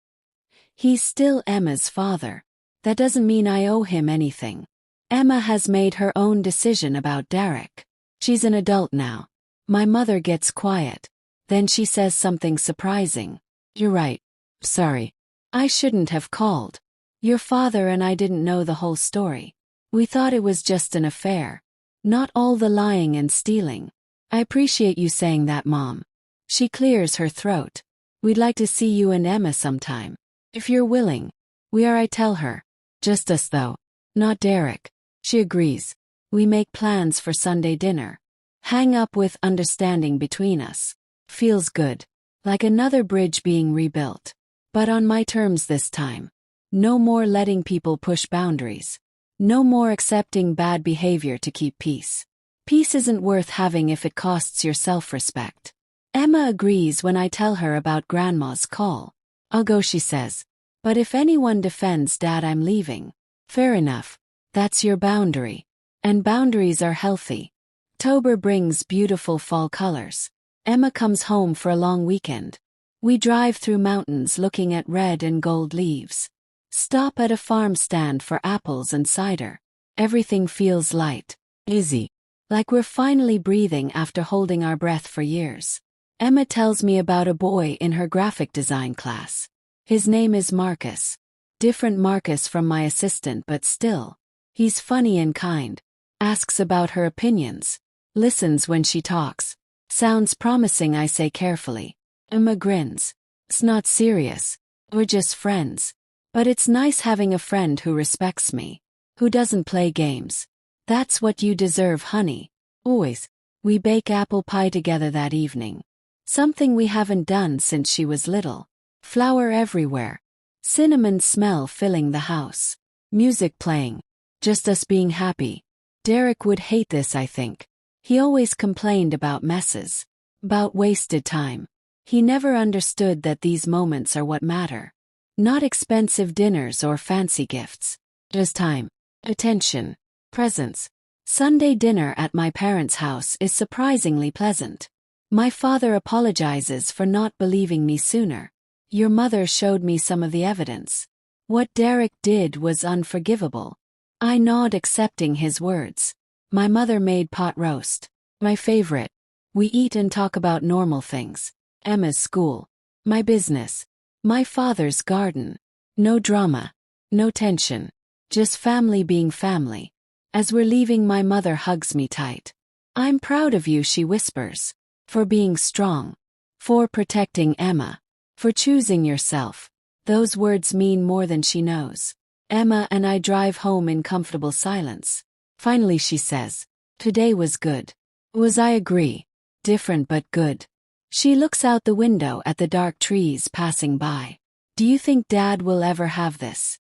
He's still Emma's father. That doesn't mean I owe him anything. Emma has made her own decision about Derek. She's an adult now. My mother gets quiet. Then she says something surprising. You're right. Sorry. I shouldn't have called. Your father and I didn't know the whole story. We thought it was just an affair. Not all the lying and stealing. I appreciate you saying that, Mom. She clears her throat. We'd like to see you and Emma sometime. If you're willing. We are, I tell her. Just us though. Not Derek. She agrees. We make plans for Sunday dinner. Hang up with understanding between us. Feels good. Like another bridge being rebuilt. But on my terms this time. No more letting people push boundaries. No more accepting bad behavior to keep peace. Peace isn't worth having if it costs your self-respect. Emma agrees when I tell her about Grandma's call. I'll go, she says. But if anyone defends Dad, I'm leaving. Fair enough. That's your boundary. And boundaries are healthy. October brings beautiful fall colors. Emma comes home for a long weekend. We drive through mountains looking at red and gold leaves. Stop at a farm stand for apples and cider. Everything feels light, easy. Like we're finally breathing after holding our breath for years. Emma tells me about a boy in her graphic design class. His name is Marcus. Different Marcus from my assistant, but still. He's funny and kind. Asks about her opinions. Listens when she talks. Sounds promising, I say carefully. Emma grins. It's not serious. We're just friends. But it's nice having a friend who respects me. Who doesn't play games. That's what you deserve, honey. Always. We bake apple pie together that evening. Something we haven't done since she was little. Flour everywhere. Cinnamon smell filling the house. Music playing. Just us being happy. Derek would hate this, I think. He always complained about messes. About wasted time. He never understood that these moments are what matter. Not expensive dinners or fancy gifts. Just time. Attention. Presence. Sunday dinner at my parents' house is surprisingly pleasant. My father apologizes for not believing me sooner. Your mother showed me some of the evidence. What Derek did was unforgivable. I nod, accepting his words. My mother made pot roast. My favorite. We eat and talk about normal things. Emma's school. My business. My father's garden. No drama. No tension. Just family being family. As we're leaving, my mother hugs me tight. I'm proud of you, she whispers. For being strong. For protecting Emma. For choosing yourself. Those words mean more than she knows. Emma and I drive home in comfortable silence. Finally she says, today was good. I agree. Different but good. She looks out the window at the dark trees passing by. Do you think Dad will ever have this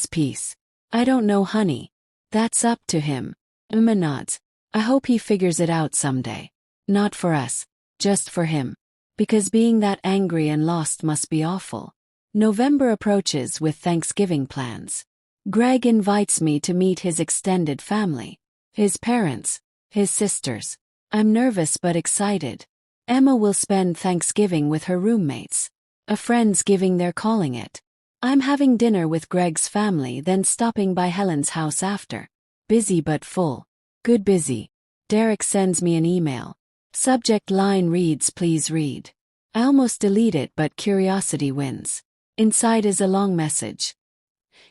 peace? I don't know, honey. That's up to him. Emma nods. I hope he figures it out someday. Not for us. Just for him. Because being that angry and lost must be awful. November approaches with Thanksgiving plans. Greg invites me to meet his extended family. His parents, his sisters. I'm nervous but excited. Emma will spend Thanksgiving with her roommates. A Friendsgiving they're calling it. I'm having dinner with Greg's family, then stopping by Helen's house after. Busy but full. Good busy. Derek sends me an email. Subject line reads, "Please read." I almost delete it, but curiosity wins. Inside is a long message.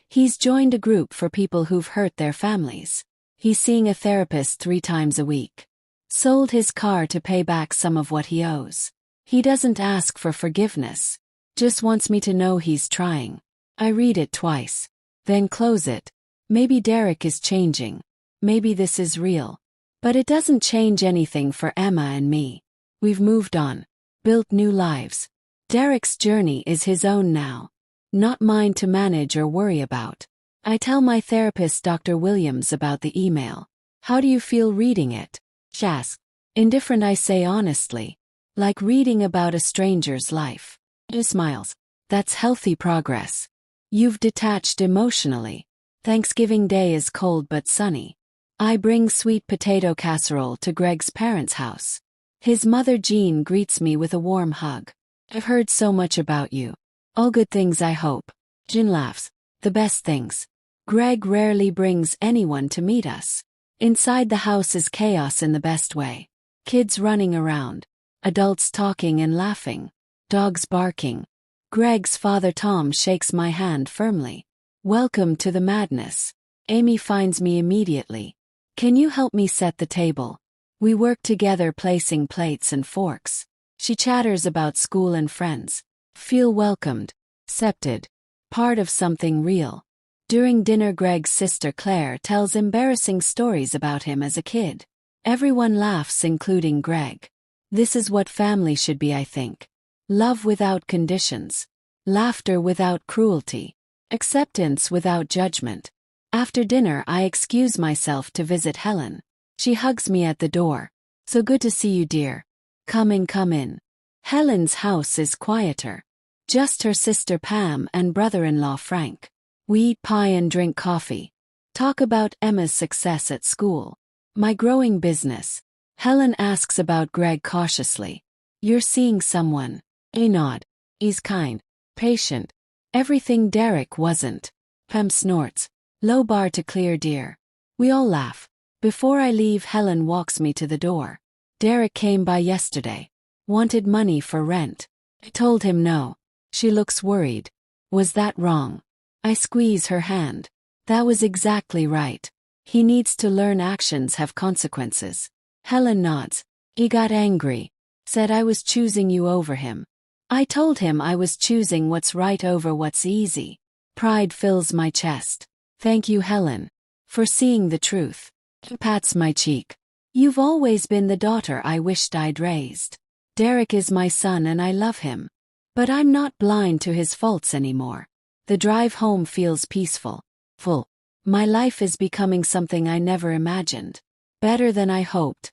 He's joined a group for people who've hurt their families. He's seeing a therapist 3 times a week. Sold his car to pay back some of what he owes. He doesn't ask for forgiveness. Just wants me to know he's trying. I read it twice. Then close it. Maybe Derek is changing. Maybe this is real. But it doesn't change anything for Emma and me. We've moved on. Built new lives. Derek's journey is his own now. Not mine to manage or worry about. I tell my therapist Dr. Williams about the email. How do you feel reading it? She asks. Indifferent, I say honestly. Like reading about a stranger's life. He smiles. That's healthy progress. You've detached emotionally. Thanksgiving Day is cold but sunny. I bring sweet potato casserole to Greg's parents' house. His mother Jean greets me with a warm hug. I've heard so much about you. All good things, I hope. Jean laughs. The best things. Greg rarely brings anyone to meet us. Inside the house is chaos in the best way. Kids running around. Adults talking and laughing. Dogs barking. Greg's father Tom shakes my hand firmly. Welcome to the madness. Amy finds me immediately. Can you help me set the table? We work together placing plates and forks. She chatters about school and friends. Feel welcomed. Accepted. Part of something real. During dinner, Greg's sister Claire tells embarrassing stories about him as a kid. Everyone laughs, including Greg. This is what family should be, I think. Love without conditions. Laughter without cruelty. Acceptance without judgment. After dinner, I excuse myself to visit Helen. She hugs me at the door. So good to see you, dear. Come in, come in. Helen's house is quieter. Just her sister Pam and brother-in-law Frank. We eat pie and drink coffee. Talk about Emma's success at school. My growing business. Helen asks about Greg cautiously. You're seeing someone. I nod. He's kind. Patient. Everything Derek wasn't. Pam snorts. Low bar to clear, dear. We all laugh. Before I leave, Helen walks me to the door. Derek came by yesterday. Wanted money for rent. I told him no. She looks worried. Was that wrong? I squeeze her hand. That was exactly right. He needs to learn actions have consequences. Helen nods. He got angry. Said I was choosing you over him. I told him I was choosing what's right over what's easy. Pride fills my chest. Thank you, Helen, for seeing the truth. He pats my cheek. You've always been the daughter I wished I'd raised. Derek is my son and I love him. But I'm not blind to his faults anymore. The drive home feels peaceful. Full. My life is becoming something I never imagined. Better than I hoped.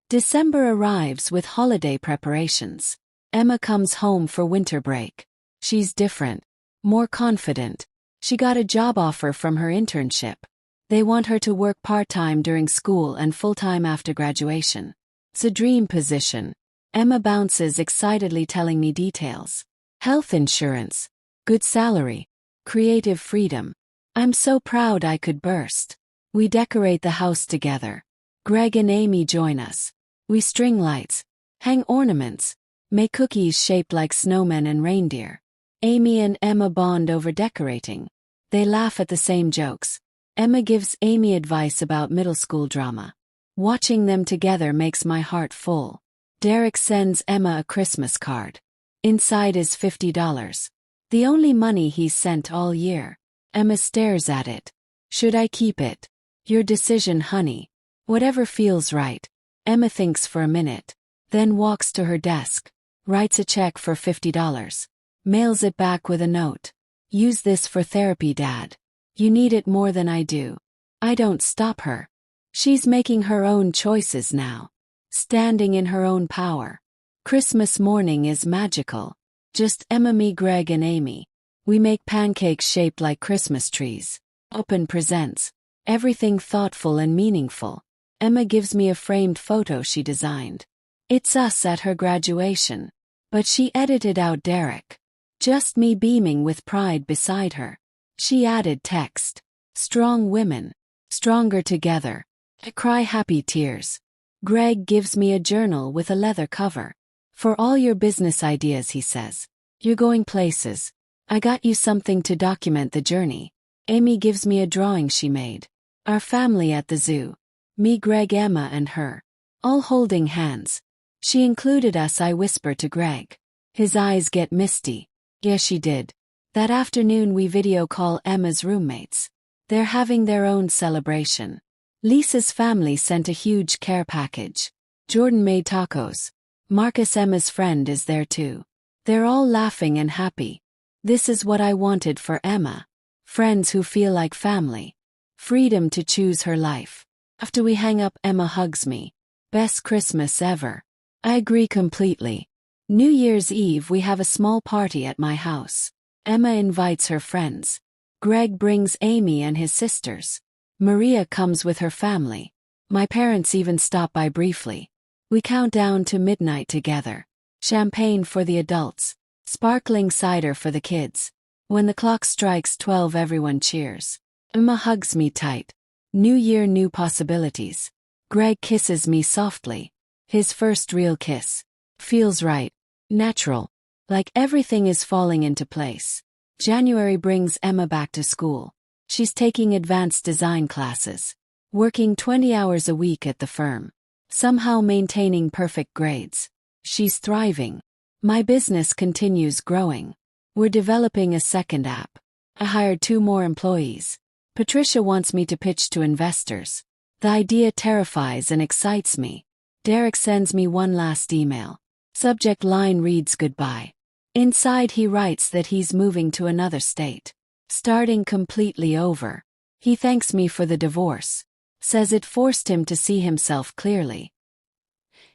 December arrives with holiday preparations. Emma comes home for winter break. She's different. More confident. She got a job offer from her internship. They want her to work part-time during school and full-time after graduation. It's a dream position. Emma bounces excitedly, telling me details. Health insurance. Good salary. Creative freedom. I'm so proud I could burst. We decorate the house together. Greg and Amy join us. We string lights. Hang ornaments. Make cookies shaped like snowmen and reindeer. Amy and Emma bond over decorating. They laugh at the same jokes. Emma gives Amy advice about middle school drama. Watching them together makes my heart full. Derek sends Emma a Christmas card. Inside is $50. The only money he's sent all year. Emma stares at it. Should I keep it? Your decision, honey. Whatever feels right. Emma thinks for a minute. Then walks to her desk. Writes a check for $50. Mails it back with a note. Use this for therapy, Dad. You need it more than I do. I don't stop her. She's making her own choices now. Standing in her own power. Christmas morning is magical. Just Emma, me, Greg and Amy. We make pancakes shaped like Christmas trees. Open presents. Everything thoughtful and meaningful. Emma gives me a framed photo she designed. It's us at her graduation. But she edited out Derek. Just me beaming with pride beside her. She added text. Strong women. Stronger together. I cry happy tears. Greg gives me a journal with a leather cover. For all your business ideas, he says. You're going places. I got you something to document the journey. Amy gives me a drawing she made. Our family at the zoo. Me, Greg, Emma, and her. All holding hands. She included us, I whisper to Greg. His eyes get misty. Yeah, she did. That afternoon we video call Emma's roommates. They're having their own celebration. Lisa's family sent a huge care package. Jordan made tacos. Marcus, Emma's friend, is there too. They're all laughing and happy. This is what I wanted for Emma. Friends who feel like family. Freedom to choose her life. After we hang up, Emma hugs me. Best Christmas ever. I agree completely. New Year's Eve we have a small party at my house. Emma invites her friends. Greg brings Amy and his sisters. Maria comes with her family. My parents even stop by briefly. We count down to midnight together. Champagne for the adults. Sparkling cider for the kids. When the clock strikes 12, everyone cheers. Emma hugs me tight. New year, new possibilities. Greg kisses me softly. His first real kiss. Feels right. Natural. Like everything is falling into place. January brings Emma back to school. She's taking advanced design classes. Working 20 hours a week at the firm. Somehow maintaining perfect grades. She's thriving. My business continues growing. We're developing a second app. I hired 2 more employees. Patricia wants me to pitch to investors. The idea terrifies and excites me. Derek sends me one last email. Subject line reads goodbye. Inside he writes that he's moving to another state. Starting completely over. He thanks me for the divorce. Says it forced him to see himself clearly.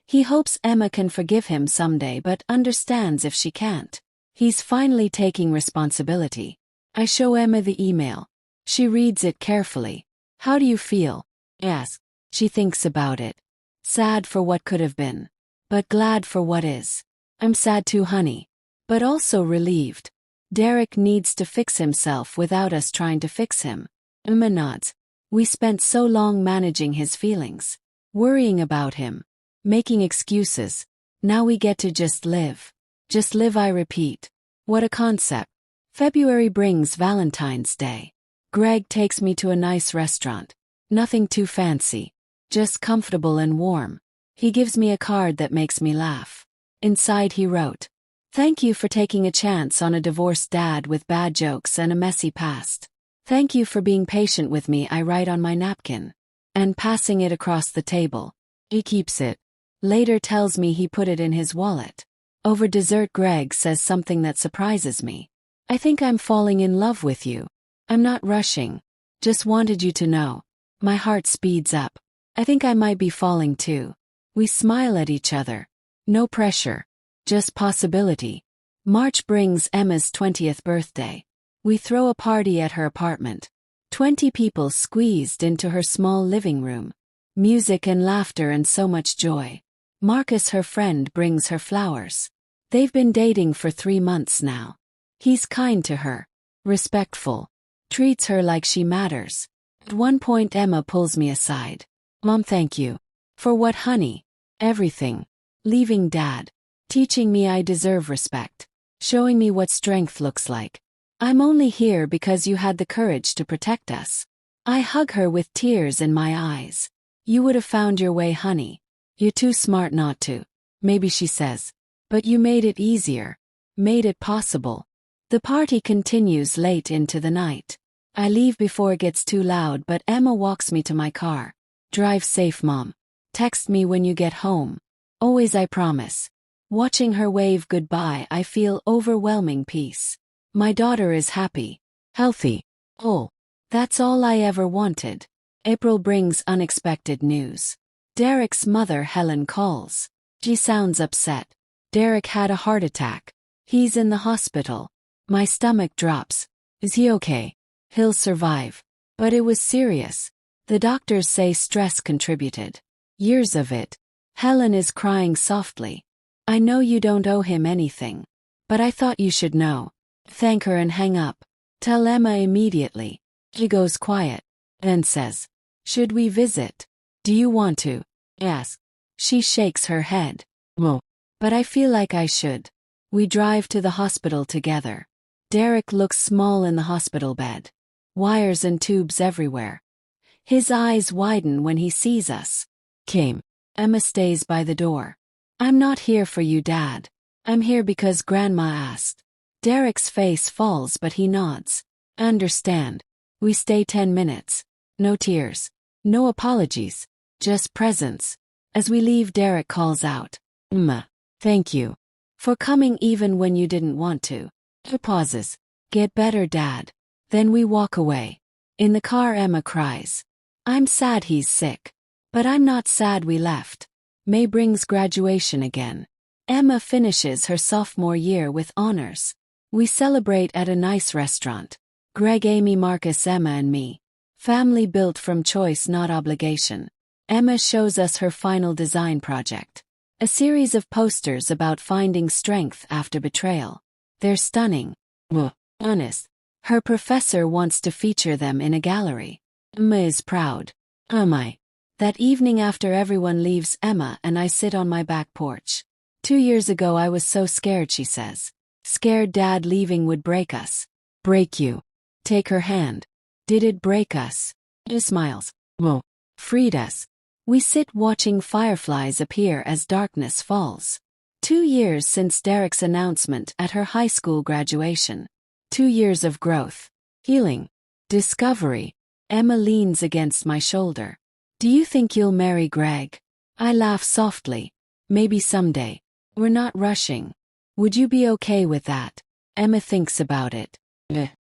He hopes Emma can forgive him someday but understands if she can't. He's finally taking responsibility. I show Emma the email. She reads it carefully. How do you feel? Yes. She thinks about it. Sad for what could have been. But glad for what is. I'm sad too, honey. But also relieved. Derek needs to fix himself without us trying to fix him. Emma nods. We spent so long managing his feelings. Worrying about him. Making excuses. Now we get to just live. Just live, I repeat. What a concept. February brings Valentine's Day. Greg takes me to a nice restaurant. Nothing too fancy. Just comfortable and warm. He gives me a card that makes me laugh. Inside he wrote, "Thank you for taking a chance on a divorced dad with bad jokes and a messy past. Thank you for being patient with me," I write on my napkin. And passing it across the table. He keeps it. Later tells me he put it in his wallet. Over dessert Greg says something that surprises me. "I think I'm falling in love with you. I'm not rushing. Just wanted you to know." My heart speeds up. I think I might be falling too. We smile at each other. No pressure. Just possibility. March brings Emma's 20th birthday. We throw a party at her apartment. 20 people squeezed into her small living room. Music and laughter and so much joy. Marcus, her friend, brings her flowers. They've been dating for 3 months now. He's kind to her. Respectful. Treats her like she matters. At one point Emma pulls me aside. "Mom, thank you." "For what, honey?" "Everything. Leaving Dad. Teaching me I deserve respect. Showing me what strength looks like. I'm only here because you had the courage to protect us." I hug her with tears in my eyes. "You would have found your way, honey. You're too smart not to." Maybe she says. "But you made it easier. Made it possible." The party continues late into the night. I leave before it gets too loud, but Emma walks me to my car. "Drive safe, Mom. Text me when you get home." "Always, I promise." Watching her wave goodbye, I feel overwhelming peace. My daughter is happy. Healthy. Oh, that's all I ever wanted. April brings unexpected news. Derek's mother, Helen, calls. She sounds upset. Derek had a heart attack. He's in the hospital. My stomach drops. Is he okay? He'll survive. But it was serious. The doctors say stress contributed. Years of it. Helen is crying softly. I know you don't owe him anything. But I thought you should know. Thank her and hang up. Tell Emma immediately. She goes quiet. Then says, should we visit? Do you want to? Ask. She shakes her head. Well, but I feel like I should. We drive to the hospital together. Derek looks small in the hospital bed. Wires and tubes everywhere. His eyes widen when he sees us. Came. Emma stays by the door. I'm not here for you, Dad. I'm here because Grandma asked. Derek's face falls but he nods. Understand. We stay 10 minutes. No tears. No apologies. Just presence. As we leave, Derek calls out. Emma, thank you. For coming even when you didn't want to. He pauses. Get better, Dad. Then we walk away. In the car, Emma cries. I'm sad he's sick. But I'm not sad we left. May brings graduation again. Emma finishes her sophomore year with honors. We celebrate at a nice restaurant. Greg, Amy, Marcus, Emma and me. Family built from choice, not obligation. Emma shows us her final design project. A series of posters about finding strength after betrayal. They're stunning. Honest. Her professor wants to feature them in a gallery. Emma is proud. Am I? That evening after everyone leaves, Emma and I sit on my back porch. 2 years ago I was so scared, she says. Scared Dad leaving would break us. Break you. Take her hand. Did it break us? She smiles. Well, freed us. We sit watching fireflies appear as darkness falls. 2 years since Derek's announcement at her high school graduation. 2 years of growth, healing, discovery. Emma leans against my shoulder. Do you think you'll marry Greg? I laugh softly. Maybe someday. We're not rushing. Would you be okay with that? Emma thinks about it.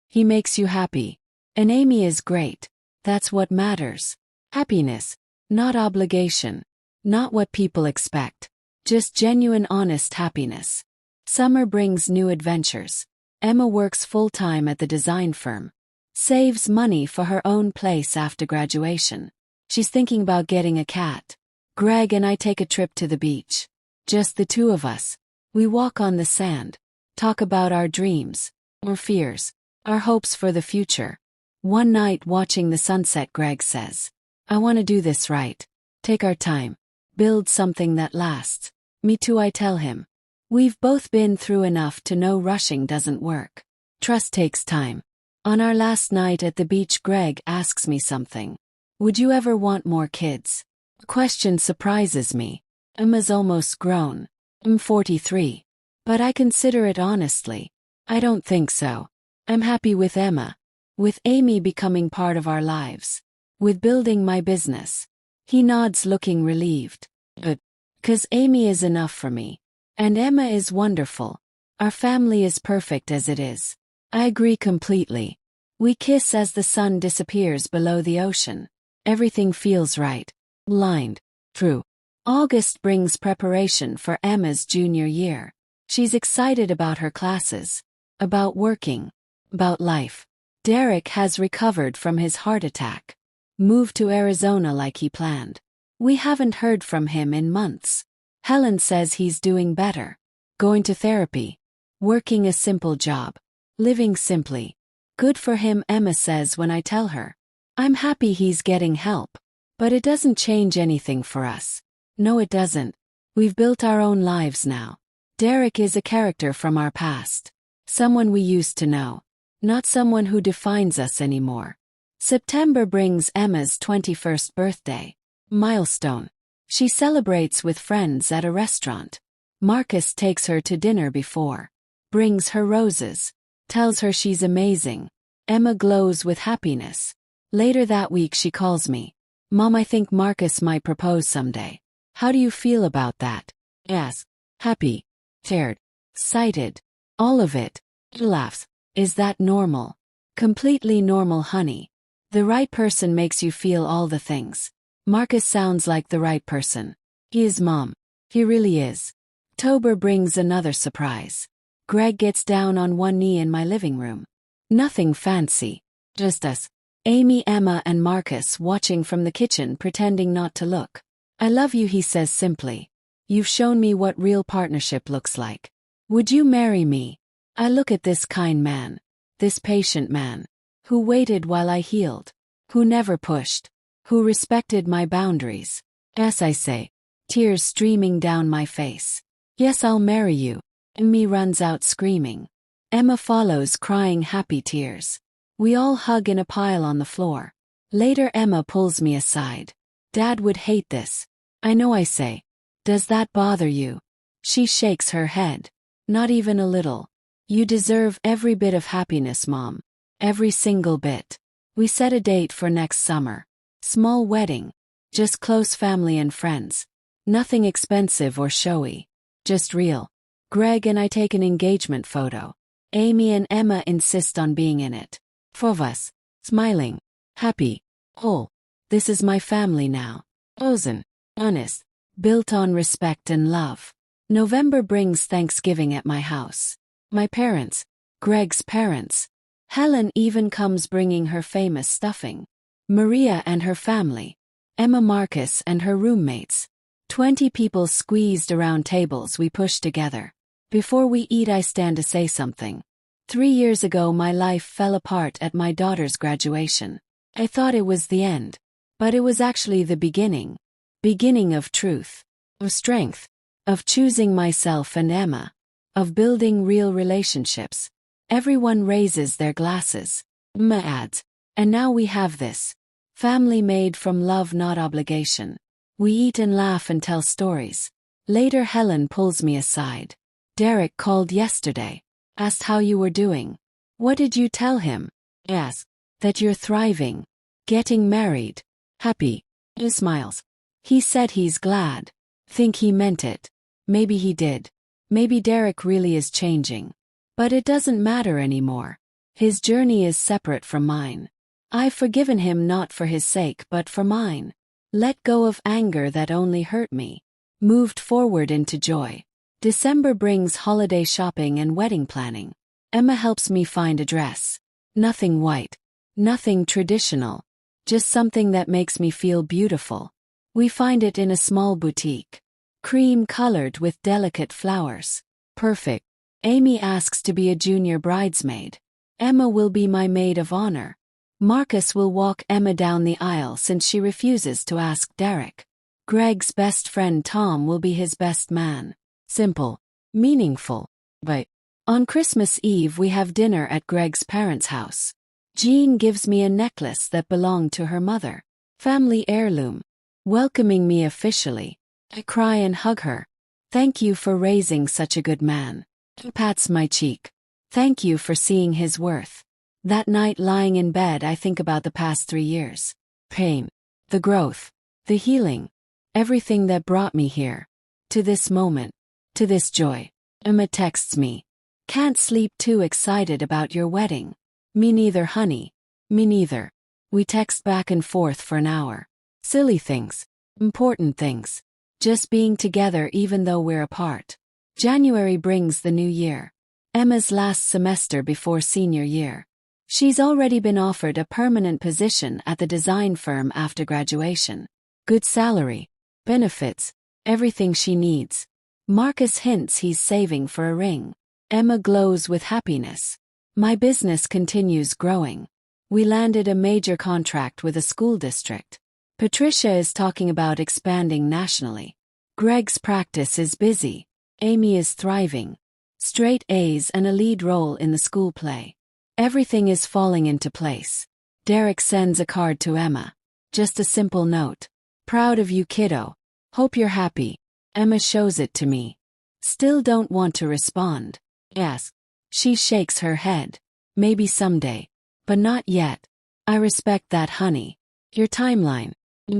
He makes you happy. And Amy is great. That's what matters. Happiness. Not obligation. Not what people expect. Just genuine, honest happiness. Summer brings new adventures. Emma works full-time at the design firm. Saves money for her own place after graduation. She's thinking about getting a cat. Greg and I take a trip to the beach. Just the two of us. We walk on the sand. Talk about our dreams. Our fears. Our hopes for the future. One night watching the sunset, Greg says, I want to do this right. Take our time. Build something that lasts. Me too, I tell him. We've both been through enough to know rushing doesn't work. Trust takes time. On our last night at the beach, Greg asks me something. Would you ever want more kids? The question surprises me. Emma's almost grown. I'm 43. But I consider it honestly. I don't think so. I'm happy with Emma. With Amy becoming part of our lives. With building my business. He nods, looking relieved. But, 'cause Amy is enough for me. And Emma is wonderful. Our family is perfect as it is. I agree completely. We kiss as the sun disappears below the ocean. Everything feels right. Aligned. True. August brings preparation for Emma's junior year. She's excited about her classes. About working. About life. Derek has recovered from his heart attack. Moved to Arizona like he planned. We haven't heard from him in months. Helen says he's doing better. Going to therapy. Working a simple job. Living simply. Good for him, Emma says when I tell her. I'm happy he's getting help. But it doesn't change anything for us. No, it doesn't. We've built our own lives now. Derek is a character from our past. Someone we used to know. Not someone who defines us anymore. September brings Emma's 21st birthday. Milestone. She celebrates with friends at a restaurant. Marcus takes her to dinner before. Brings her roses. Tells her she's amazing. Emma glows with happiness. Later that week she calls me. Mom, I think Marcus might propose someday. How do you feel about that? Yes. Happy. Scared. Excited. All of it. She laughs. Is that normal? Completely normal, honey. The right person makes you feel all the things. Marcus sounds like the right person. He is, Mom. He really is. October brings another surprise. Greg gets down on one knee in my living room. Nothing fancy. Just us. Amy, Emma, and Marcus watching from the kitchen pretending not to look. I love you, he says simply. You've shown me what real partnership looks like. Would you marry me? I look at this kind man. This patient man. Who waited while I healed. Who never pushed. Who respected my boundaries. Yes, I say. Tears streaming down my face. Yes, I'll marry you. Amy runs out screaming. Emma follows crying happy tears. We all hug in a pile on the floor. Later Emma pulls me aside. Dad would hate this. I know, I say. Does that bother you? She shakes her head. Not even a little. You deserve every bit of happiness, Mom. Every single bit. We set a date for next summer. Small wedding. Just close family and friends. Nothing expensive or showy. Just real. Greg and I take an engagement photo. Amy and Emma insist on being in it. 4 of us. Smiling. Happy. Oh. This is my family now. Ozen. Honest. Built on respect and love. November brings Thanksgiving at my house. My parents. Greg's parents. Helen even comes bringing her famous stuffing. Maria and her family. Emma, Marcus and her roommates. 20 people squeezed around tables we push together. Before we eat I stand to say something. 3 years ago my life fell apart at my daughter's graduation. I thought it was the end. But it was actually the beginning. Beginning of truth. Of strength. Of choosing myself and Emma. Of building real relationships. Everyone raises their glasses. Emma adds. And now we have this. Family made from love, not obligation. We eat and laugh and tell stories. Later Helen pulls me aside. Derek called yesterday. Asked how you were doing. What did you tell him? Asked. That you're thriving. Getting married. Happy. He smiles. He said he's glad. Think he meant it. Maybe he did. Maybe Derek really is changing. But it doesn't matter anymore. His journey is separate from mine. I've forgiven him not for his sake but for mine. Let go of anger that only hurt me. Moved forward into joy. December brings holiday shopping and wedding planning. Emma helps me find a dress. Nothing white. Nothing traditional. Just something that makes me feel beautiful. We find it in a small boutique. Cream-colored with delicate flowers. Perfect. Amy asks to be a junior bridesmaid. Emma will be my maid of honor. Marcus will walk Emma down the aisle since she refuses to ask Derek. Greg's best friend Tom will be his best man. Simple. Meaningful. But on Christmas Eve we have dinner at Greg's parents' house. Jean gives me a necklace that belonged to her mother. Family heirloom. Welcoming me officially. I cry and hug her. Thank you for raising such a good man. He pats my cheek. Thank you for seeing his worth. That night lying in bed I think about the past 3 years. Pain. The growth. The healing. Everything that brought me here. To this moment. To this joy. Emma texts me. Can't sleep, too excited about your wedding. Me neither, honey. Me neither. We text back and forth for an hour. Silly things. Important things. Just being together even though we're apart. January brings the new year. Emma's last semester before senior year. She's already been offered a permanent position at the design firm after graduation. Good salary. Benefits. Everything she needs. Marcus hints he's saving for a ring. Emma glows with happiness. My business continues growing. We landed a major contract with a school district. Patricia is talking about expanding nationally. Greg's practice is busy. Amy is thriving. Straight A's and a lead role in the school play. Everything is falling into place. Derek sends a card to Emma. Just a simple note. Proud of you, kiddo. Hope you're happy. Emma shows it to me. Still don't want to respond. Yes. She shakes her head. Maybe someday. But not yet. I respect that, honey. Your timeline.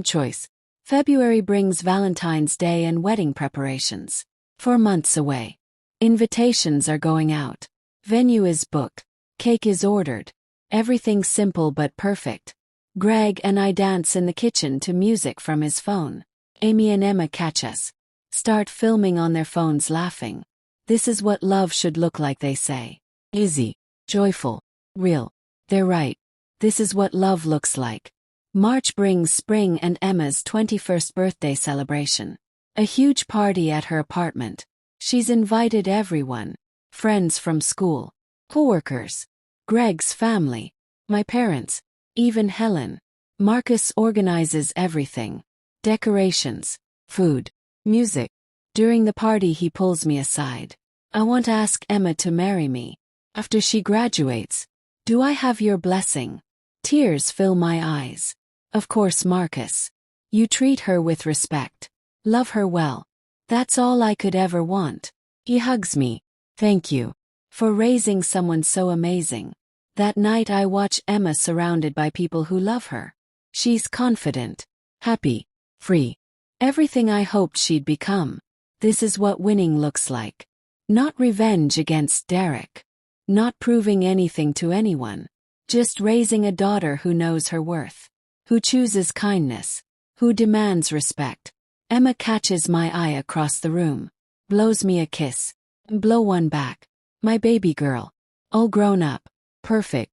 Choice. February brings Valentine's Day and wedding preparations. 4 months away. Invitations are going out. Venue is booked. Cake is ordered. Everything simple but perfect. Greg and I dance in the kitchen to music from his phone. Amy and Emma catch us. Start filming on their phones laughing. This is what love should look like, they say. Easy. Joyful. Real. They're right. This is what love looks like. March brings spring and Emma's 21st birthday celebration. A huge party at her apartment. She's invited everyone. Friends from school. Coworkers. Greg's family. My parents. Even Helen. Marcus organizes everything. Decorations. Food. Music. During the party he pulls me aside. I want to ask Emma to marry me. After she graduates. Do I have your blessing? Tears fill my eyes. Of course, Marcus. You treat her with respect. Love her well. That's all I could ever want. He hugs me. Thank you. For raising someone so amazing. That night I watch Emma surrounded by people who love her. She's confident. Happy. Free. Everything I hoped she'd become. This is what winning looks like. Not revenge against Derek. Not proving anything to anyone. Just raising a daughter who knows her worth. Who chooses kindness. Who demands respect. Emma catches my eye across the room. Blows me a kiss. Blow one back. My baby girl. All grown up. Perfect.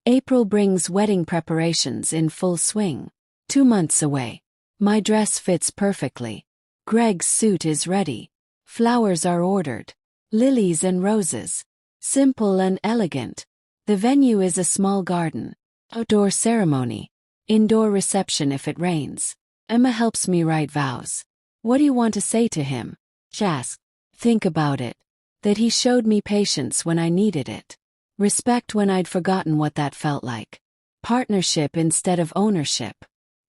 April brings wedding preparations in full swing. 2 months away. My dress fits perfectly. Greg's suit is ready. Flowers are ordered. Lilies and roses. Simple and elegant. The venue is a small garden. Outdoor ceremony. Indoor reception if it rains. Emma helps me write vows. What do you want to say to him? She asks. Think about it. That he showed me patience when I needed it. Respect when I'd forgotten what that felt like. Partnership instead of ownership.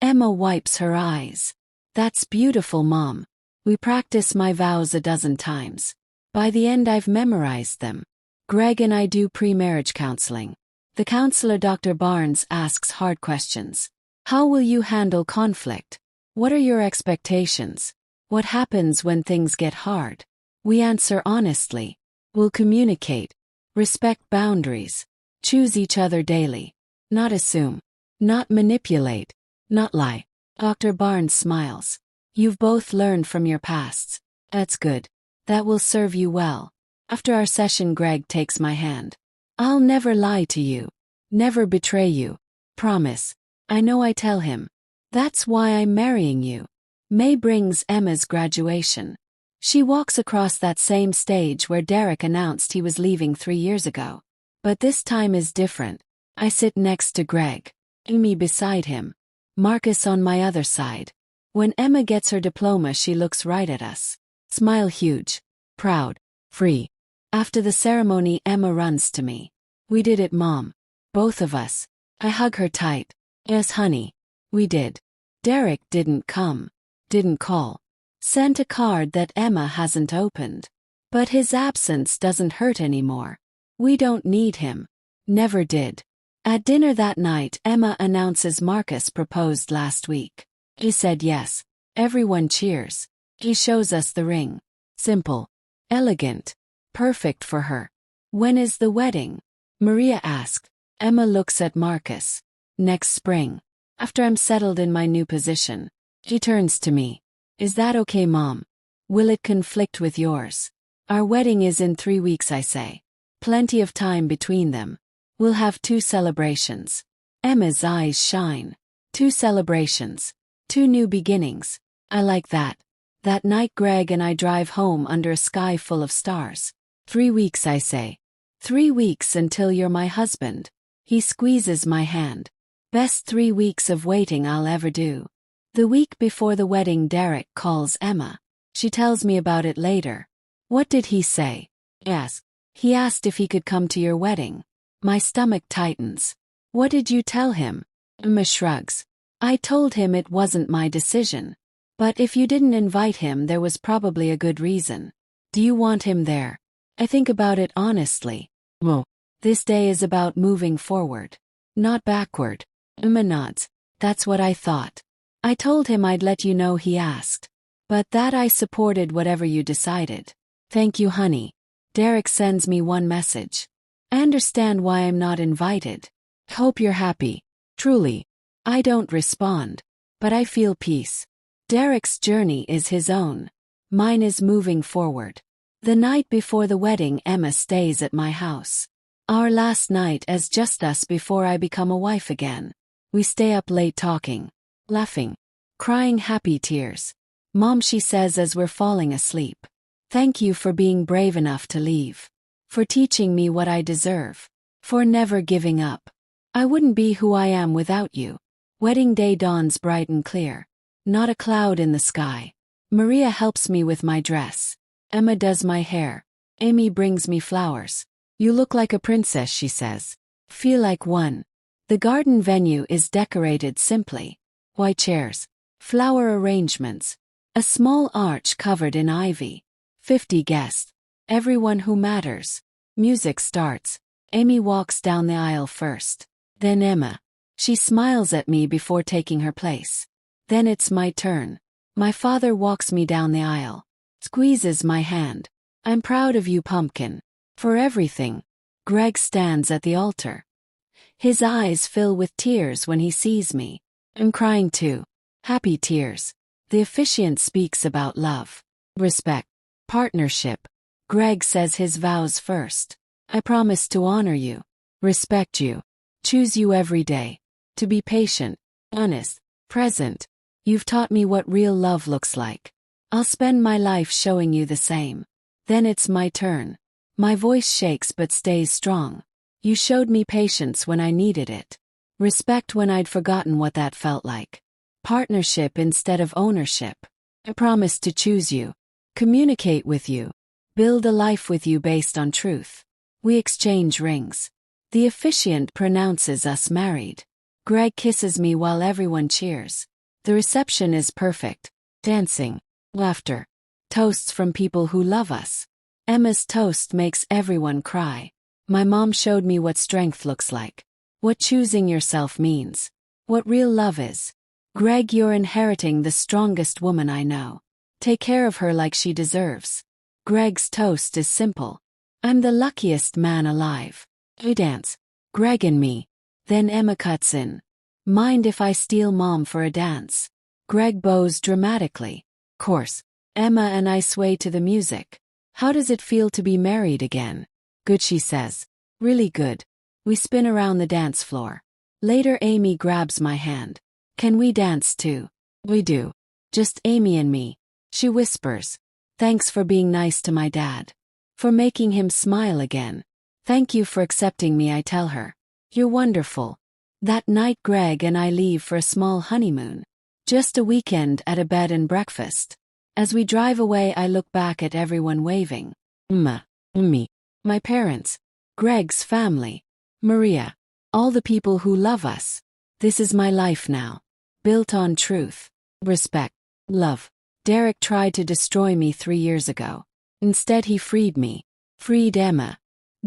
Emma wipes her eyes. That's beautiful, Mom. We practice my vows a dozen times. By the end I've memorized them. Greg and I do pre-marriage counseling. The counselor Dr. Barnes asks hard questions. How will you handle conflict? What are your expectations? What happens when things get hard? We answer honestly. We'll communicate. Respect boundaries. Choose each other daily. Not assume. Not manipulate. Not lie. Dr. Barnes smiles. You've both learned from your pasts. That's good. That will serve you well. After our session, Greg takes my hand. I'll never lie to you. Never betray you. Promise. I know I tell him. That's why I'm marrying you. May brings Emma's graduation. She walks across that same stage where Derek announced he was leaving 3 years ago. But this time is different. I sit next to Greg. Amy beside him. Marcus on my other side. When Emma gets her diploma, she looks right at us. Smile huge. Proud. Free. After the ceremony, Emma runs to me. We did it, Mom. Both of us. I hug her tight. Yes, honey. We did. Derek didn't come. Didn't call. Sent a card that Emma hasn't opened. But his absence doesn't hurt anymore. We don't need him. Never did. At dinner that night, Emma announces Marcus proposed last week. He said yes. Everyone cheers. He shows us the ring. Simple. Elegant. Perfect for her. When is the wedding? Maria asked. Emma looks at Marcus. Next spring. After I'm settled in my new position. He turns to me. Is that okay, Mom? Will it conflict with yours? Our wedding is in 3 weeks, I say. Plenty of time between them. We'll have 2 celebrations. Emma's eyes shine. 2 celebrations. 2 new beginnings. I like that. That night Greg and I drive home under a sky full of stars. 3 weeks, I say. 3 weeks until you're my husband. He squeezes my hand. Best 3 weeks of waiting I'll ever do. The week before the wedding, Derek calls Emma. She tells me about it later. What did he say? Yes. He asked if he could come to your wedding. My stomach tightens. What did you tell him? Emma shrugs. I told him it wasn't my decision. But if you didn't invite him, there was probably a good reason. Do you want him there? I think about it honestly. Well, this day is about moving forward. Not backward. Emma nods. That's what I thought. I told him I'd let you know he asked. But that I supported whatever you decided. Thank you, honey. Derek sends me one message. I understand why I'm not invited. Hope you're happy. Truly. I don't respond. But I feel peace. Derek's journey is his own. Mine is moving forward. The night before the wedding, Emma stays at my house. Our last night as just us before I become a wife again. We stay up late talking, laughing, crying happy tears. Mom, she says as we're falling asleep. Thank you for being brave enough to leave. For teaching me what I deserve. For never giving up. I wouldn't be who I am without you. Wedding day dawns bright and clear. Not a cloud in the sky. Maria helps me with my dress. Emma does my hair. Amy brings me flowers. You look like a princess, she says. Feel like one. The garden venue is decorated simply. White chairs. Flower arrangements. A small arch covered in ivy. 50 guests. Everyone who matters. Music starts. Amy walks down the aisle first. Then Emma. She smiles at me before taking her place. Then it's my turn. My father walks me down the aisle. Squeezes my hand. I'm proud of you, Pumpkin. For everything. Greg stands at the altar. His eyes fill with tears when he sees me. I'm crying too. Happy tears. The officiant speaks about love. Respect. Partnership. Greg says his vows first. I promise to honor you. Respect you. Choose you every day. To be patient. Honest. Present. You've taught me what real love looks like. I'll spend my life showing you the same. Then it's my turn. My voice shakes but stays strong. You showed me patience when I needed it. Respect when I'd forgotten what that felt like. Partnership instead of ownership. I promise to choose you. Communicate with you. Build a life with you based on truth. We exchange rings. The officiant pronounces us married. Greg kisses me while everyone cheers. The reception is perfect. Dancing. Laughter. Toasts from people who love us. Emma's toast makes everyone cry. My mom showed me what strength looks like. What choosing yourself means. What real love is. Greg, you're inheriting the strongest woman I know. Take care of her like she deserves. Greg's toast is simple. I'm the luckiest man alive. We dance. Greg and me. Then Emma cuts in. Mind if I steal Mom for a dance? Greg bows dramatically. Course. Emma and I sway to the music. How does it feel to be married again? Good, she says. Really good. We spin around the dance floor. Later Amy grabs my hand. Can we dance too? We do. Just Amy and me. She whispers. Thanks for being nice to my dad. For making him smile again. Thank you for accepting me, I tell her. You're wonderful. That night Greg and I leave for a small honeymoon. Just a weekend at a bed and breakfast. As we drive away I look back at everyone waving. Me. My parents. Greg's family. Maria. All the people who love us. This is my life now. Built on truth. Respect. Love. Derek tried to destroy me 3 years ago. Instead he freed me. Freed Emma.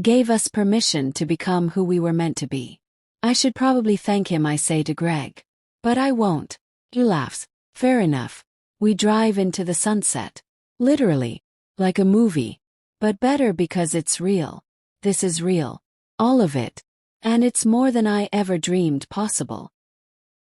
Gave us permission to become who we were meant to be. I should probably thank him, I say to Greg. But I won't. He laughs. Fair enough. We drive into the sunset. Literally. Like a movie. But better because it's real. This is real. All of it. And it's more than I ever dreamed possible.